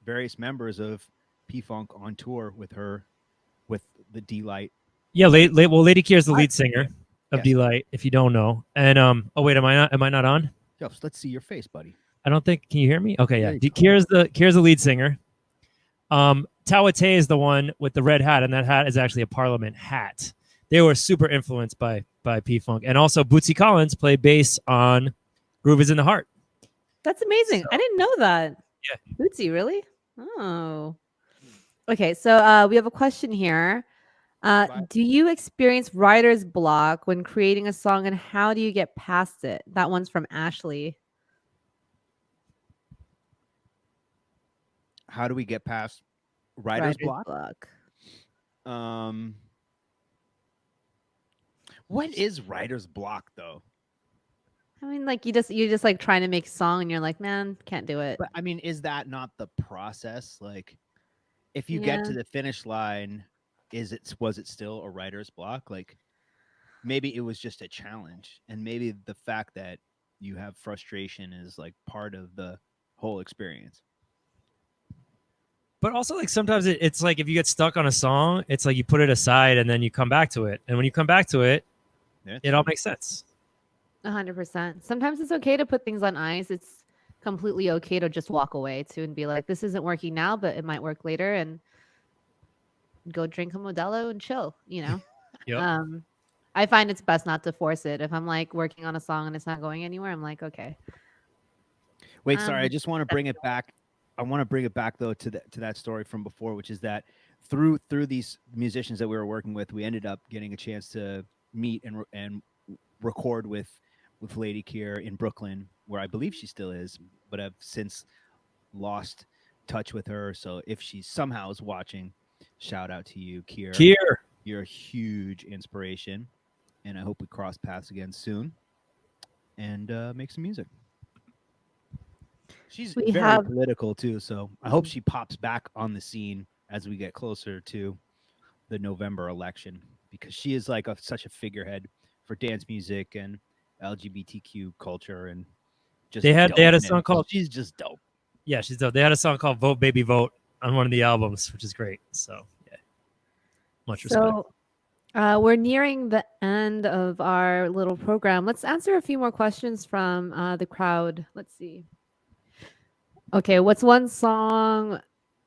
various members of P-Funk on tour with her, with the D-Light. Yeah, well, Lady Keir is the lead singer of Yes. D-Light, if you don't know. And oh wait, am I not on? Yo, let's see your face, buddy. I don't think. Can you hear me? Okay, yeah. Yeah, Keir's the lead singer. Tawate is the one with the red hat, and that hat is actually a Parliament hat. They were super influenced by P-Funk, and also Bootsy Collins played bass on "Groove Is in the Heart." That's amazing. I didn't know that. Yeah. Bootsy, really? Oh. Okay, so we have a question here. Do you experience writer's block when creating a song, and how do you get past it? That one's from Ashley. How do we get past writer's block? What is writer's block though? I mean, like you're just like trying to make a song and you're like, man, can't do it. But I mean, is that not the process? Like, if you get to the finish line, was it still a writer's block? Like, maybe it was just a challenge, and maybe the fact that you have frustration is like part of the whole experience. But also, like, sometimes it's like if you get stuck on a song, it's like you put it aside and then you come back to it, and when you come back to it, it all makes sense. 100%. Sometimes it's okay to put things on ice. It's completely okay to just walk away too and be like, this isn't working now, but it might work later, and go drink a Modelo and chill, you know? Yep. I find it's best not to force it. If I'm like working on a song and it's not going anywhere, I'm like, okay. Wait, sorry, I just want to bring it back. I want to bring it back though to that story from before, which is that through these musicians that we were working with, we ended up getting a chance to meet and record with Lady Keir in Brooklyn, where I believe she still is, but I've since lost touch with her. So if she somehow is watching, shout out to you, Keir. Keir, you're a huge inspiration, and I hope we cross paths again soon and make some music. She's very political too, so I hope she pops back on the scene as we get closer to the November election, because she is like such a figurehead for dance music and LGBTQ culture, and just they had a song called "She's Just Dope." Yeah, she's dope. They had a song called "Vote Baby Vote" on one of the albums, which is great. So yeah, much respect. So we're nearing the end of our little program. Let's answer a few more questions from the crowd. Let's see. Okay, what's one song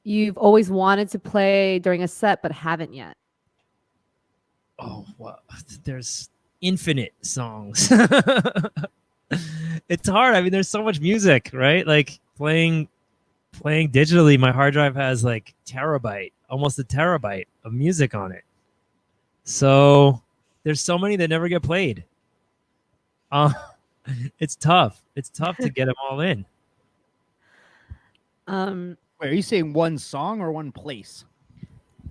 you've always wanted to play during a set but haven't yet? Oh, well, there's infinite songs. It's hard. I mean, there's so much music, right? Like playing digitally, my hard drive has like almost a terabyte of music on it. So there's so many that never get played. It's tough. It's tough to get them all in. Wait, are you saying one song or one place?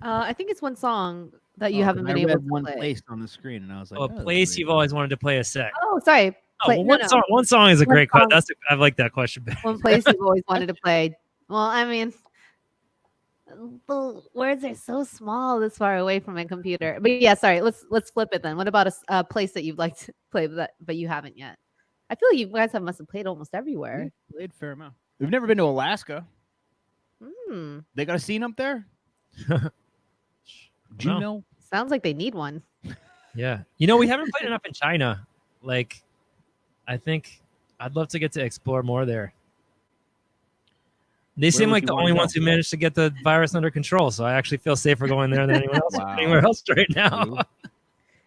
I think it's one song that you haven't been able to one play. place on the screen, and I was like, a place you've always wanted to play a set. Oh, sorry. One song is a great question. I like that question better. One place you've always wanted to play. Well, I mean, the words are so small this far away from my computer. But yeah, sorry. Let's flip it then. What about a place that you'd like to play but you haven't yet? I feel like you guys must have played almost everywhere. We played a fair amount. We've never been to Alaska. They got a scene up there? Juneau? Sounds like they need one. Yeah. You know, we haven't played enough in China. Like, I think I'd love to get to explore more there. They seem like the only ones who managed to get the virus under control, so I actually feel safer going there than anyone else anywhere else right now.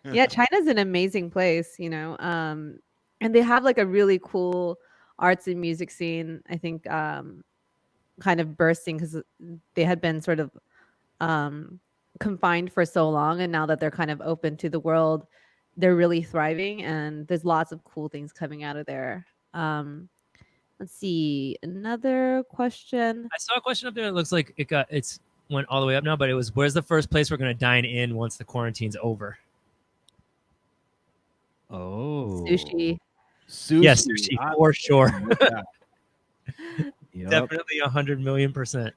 Yeah, China's an amazing place, you know. And they have like a really cool arts and music scene, I think, kind of bursting because they had been sort of confined for so long, and now that they're kind of open to the world, they're really thriving, and there's lots of cool things coming out of there. Let's see, another question. I saw a question up there that looks like it's went all the way up now, but it was, where's the first place we're going to dine in once the quarantine's over? Oh, Sushi. Yes, sushi for sure. Yep. Definitely 100 million %.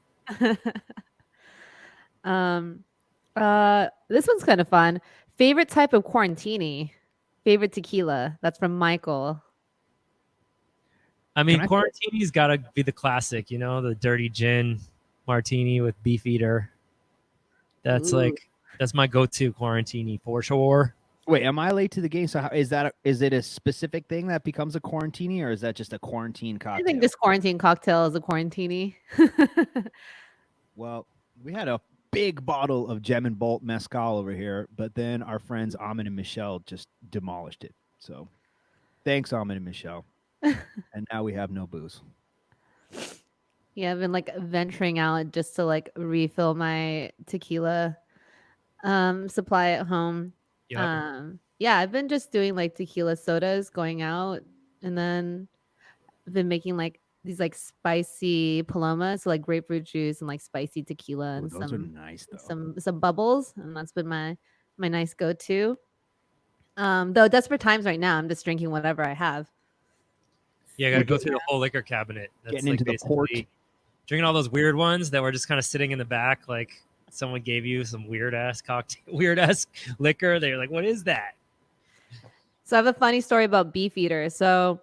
This one's kind of fun. Favorite type of quarantini? Favorite tequila? That's from Michael. I mean, Can I- Quarantini's got to be the classic, you know, the dirty gin martini with Beefeater. That's Ooh. like that's my go-to Quarantini for sure. Wait, am I late to the game? So is it a specific thing that becomes a quarantini, or is that just a quarantine I cocktail? think this quarantine cocktail is a quarantini. Well, we had a big bottle of Gem and Bolt mezcal over here, but then our friends Amin and Michelle just demolished it. So thanks, Amin and Michelle. And now we have no booze. Yeah, I've been like venturing out just to like refill my tequila supply at home. Yep. Yeah, I've been just doing like tequila sodas going out, and then I've been making like these like spicy palomas, so like grapefruit juice and like spicy tequila Ooh, and those are nice though. some bubbles, and that's been my nice go-to. Though desperate times right now, I'm just drinking whatever I have. Yeah, I got to go through the whole liquor cabinet. That's Getting like into the port. basically drinking all those weird ones that were just kind of sitting in the back, like someone gave you some weird ass cocktail, weird ass liquor. They're like, "What is that?" So I have a funny story about Beefeater. So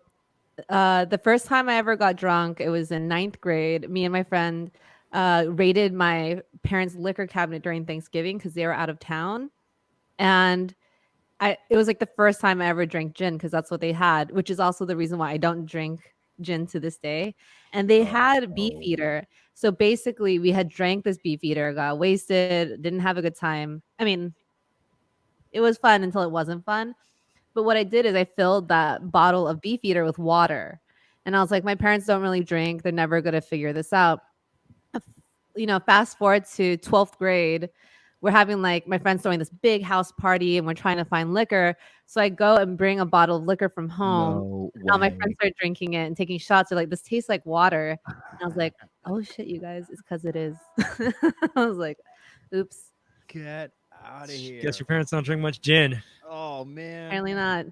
the first time I ever got drunk, it was in 9th grade. Me and my friend raided my parents' liquor cabinet during Thanksgiving because they were out of town. And it was like the first time I ever drank gin because that's what they had, which is also the reason why I don't drink gin to this day. And they had Beefeater. So basically, we had drank this Beefeater, got wasted, didn't have a good time. I mean, it was fun until it wasn't fun. But what I did is I filled that bottle of Beefeater with water. And I was like, my parents don't really drink. They're never going to figure this out. Fast forward to 12th grade. We're having like my friends throwing this big house party and we're trying to find liquor. So I go and bring a bottle of liquor from home. No And all my way. friends start drinking it and taking shots. They're like, this tastes like water. And I was like, oh shit, you guys, it's because it is. I was like, oops. Get out of here. Guess your parents don't drink much gin. Oh man. Apparently not.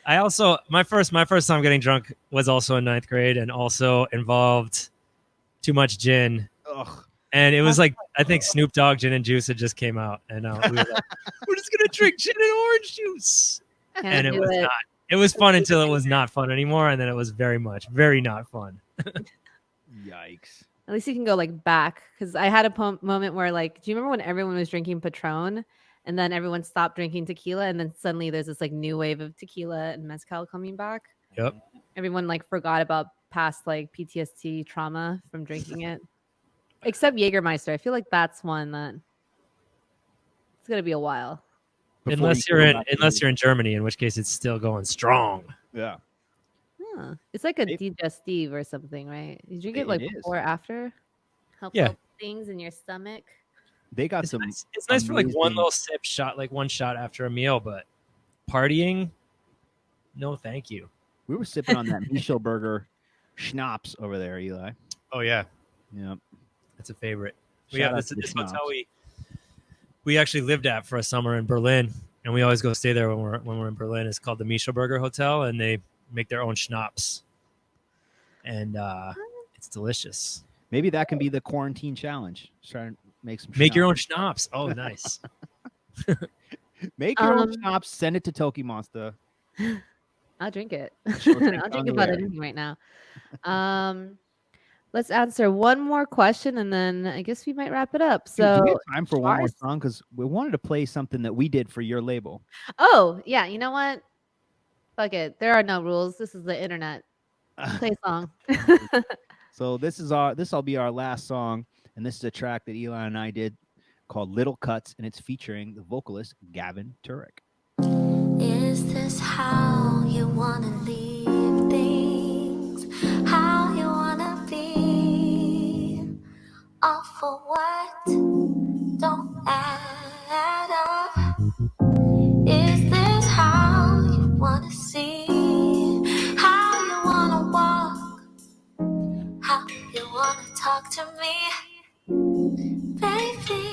I also my first time getting drunk was also in 9th grade and also involved too much gin. Ugh. And it was like I think Snoop Dogg Gin and Juice had just came out, and we were like, "We're just gonna drink gin and orange juice." And it was not. It was fun until it was not fun anymore, and then it was very not fun. Yikes. At least you can go like back, because I had a moment where like, do you remember when everyone was drinking Patron, and then everyone stopped drinking tequila, and then suddenly there's this like new wave of tequila and mezcal coming back? Yep. Everyone like forgot about past like PTSD trauma from drinking it. Except Jägermeister. I feel like that's one that it's gonna be a while. Unless you're in Germany, in which case it's still going strong. Yeah. Huh. It's like a digestive or something, right? You drink it like It is. before or after? Helps Yeah. help things in your stomach. They got It's some nice. It's nice for like one amazing- little sip shot, like one shot after a meal, but partying, no, thank you. We were sipping on that Michelberger schnapps over there, Eli. Oh yeah, Yeah. that's a favorite. Shout out This to the hotel schnapps. we actually lived at for a summer in Berlin, and we always go stay there when we're in Berlin. It's called the Michelberger Hotel, and they make their own schnapps, and it's delicious. Maybe that can be the quarantine challenge. Just try to make some Make your own schnapps. schnapps. Oh, nice. Make your own schnapps, send it to TOKiMONSTA. I'll drink it. She'll drink I'll on drink the about air. anything right now. Let's answer one more question, and then I guess we might wrap it up. Dude, So, do we have time for one more Charles? song? Because we wanted to play something that we did for your label. Oh yeah, you know what? Fuck it. There are no rules. This is the internet. Play a song. So this'll be our last song, and this is a track that Eli and I did called Little Cuts, and it's featuring the vocalist Gavin Turek. Is this how you wanna leave things? How you wanna be? All for what? Don't add up. Is this how you wanna see? How you wanna walk? How you wanna talk to me? Baby,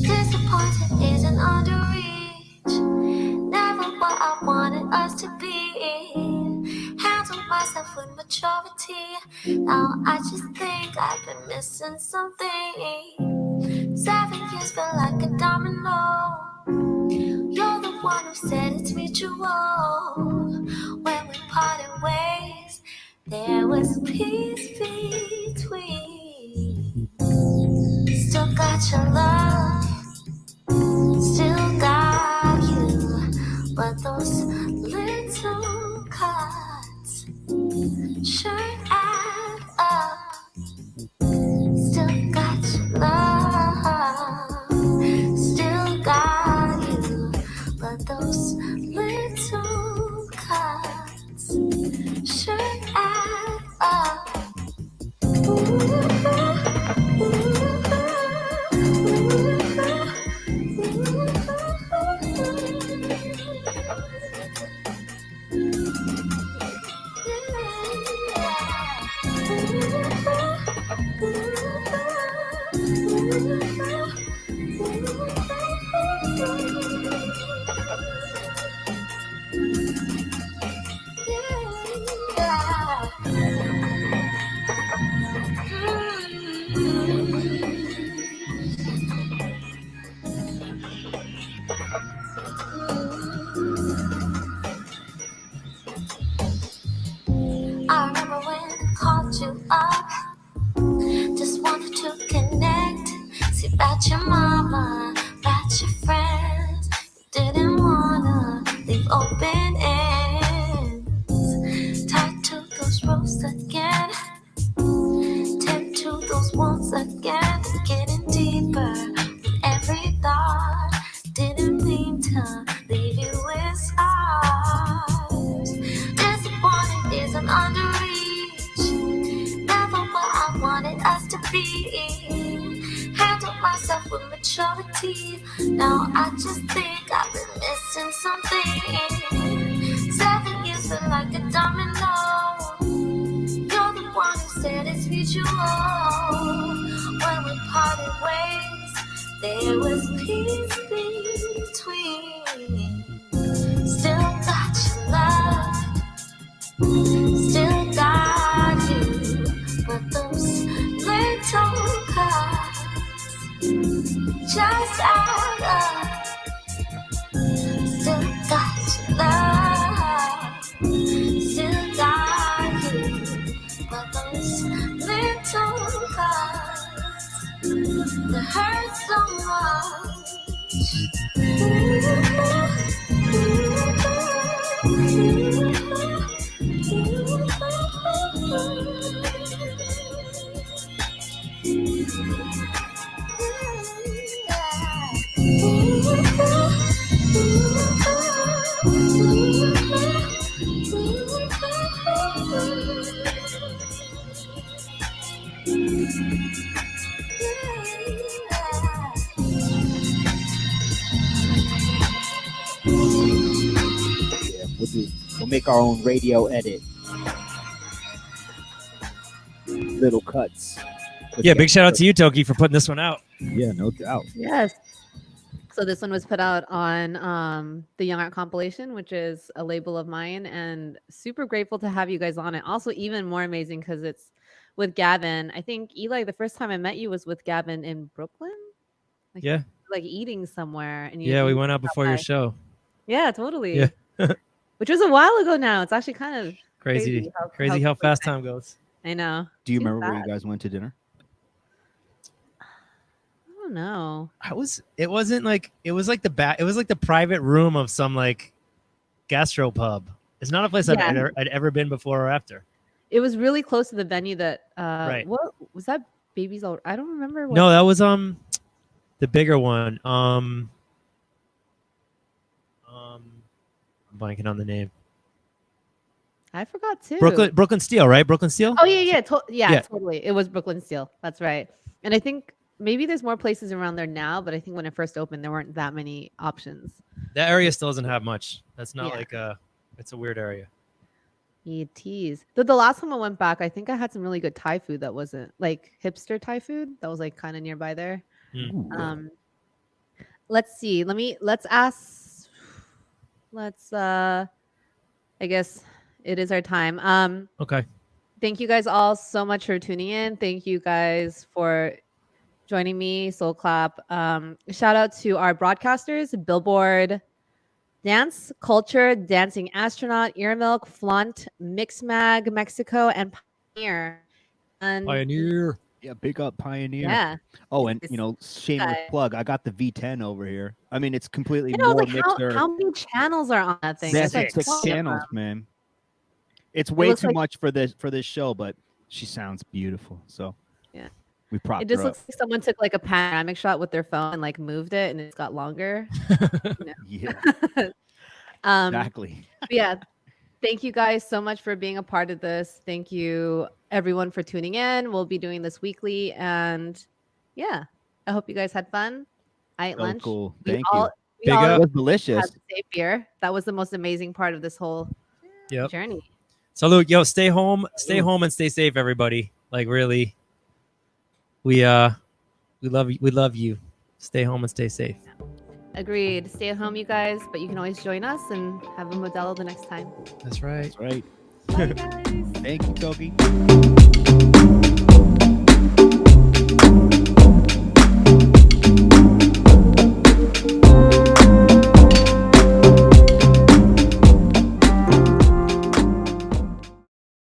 disappointed isn't under reach. Never what I wanted us to be. Handle myself with maturity. Now I just think I've been missing something. 7 years felt like a domino. You're the one who said it's mutual. When we parted ways, there was peace between. Still got your love, still got you, but those little cuts sure add up. Still got your love, still got you, but those little cuts sure add up. I remember when I called you up, just wanted to connect. See about your mama, about your friends. You didn't wanna leave open ends. Tied to those ropes again, tend to those walls again. Getting deeper with every thought. Didn't mean to leave you with scars. Disappointed isn't under reach. Never what I wanted us to be. Handle myself with maturity. Now I just think I've been missing something. 7 years feel like a domino. You're the one who said it's mutual. When we parted ways, there was peace between. Still got your love, still got you, but those little cuts just add up. Still got your love, still got you, but those little cuts that hurt so We'll make our own radio edit. Little cuts. Yeah, big shout out to you, Toki, for putting this one out. Yeah, no doubt. Yes. So this one was put out on the Young Art compilation, which is a label of mine, and super grateful to have you guys on it. Also, even more amazing because it's with Gavin. I think Eli, the first time I met you was with Gavin in Brooklyn. Like, Yeah. like eating somewhere, and Yeah, we you went out before your by. show. Yeah, totally. Yeah. Which was a while ago now. It's actually kind of Crazy how quickly fast time goes. I know. Do you Seems remember where you bad. guys went to dinner? I don't know. It was like the private room of some like gastro pub. It's not a place Yeah. I'd ever been before or after. It was really close to the venue that Right. what was that? Baby's All I don't remember what No, that was the bigger one. I'm blanking on the name. I forgot too. Brooklyn Steel, right? Brooklyn Steel? Oh yeah, Yeah. totally. It was Brooklyn Steel. That's right. And I think maybe there's more places around there now, but I think when it first opened, there weren't that many options. That area still doesn't have much. That's not Yeah. like it's a weird area. Yeah, tease. The last time I went back, I think I had some really good Thai food that wasn't like hipster Thai food that was like kind of nearby there. Mm. Let's see. Let's I guess it is our time. Okay. Thank you guys all so much for tuning in. Thank you guys for joining me, Soul Clap. Shout out to our broadcasters, Billboard, Dance, Cultr, Dancing Astronaut, Earmilk, Flaunt, Mixmag, Mexico, and Pioneer. And Pioneer. Yeah, big up Pioneer. yeah. Oh, and It's- you know, shameless guys. plug. I got the V10 over here. I mean, it's completely I know, more like mixer. how many channels are on that thing? There's There's like like 6 20 of channels, them. man. It's way looks too like- much for this show, but she sounds beautiful. So Yeah. we propped It just her looks like someone took like a panoramic shot with their phone and like moved it, and it's got longer. up. Yeah, exactly. But yeah, thank you guys so much for being a part of this. Thank you everyone for tuning in. We'll be doing this weekly, and yeah, I hope you guys had fun. I ate So lunch. cool. We Thank all, you. We Big all It up. was delicious. had the same beer. That was the most amazing part of this whole Yep. journey. Salute, yo, stay home Salute. and stay safe, everybody. Like really, we love you. Stay home and stay safe. Agreed. Stay at home, you guys, but you can always join us and have a Modelo the next time. That's right. That's right. Bye, guys. Thank you, Toki.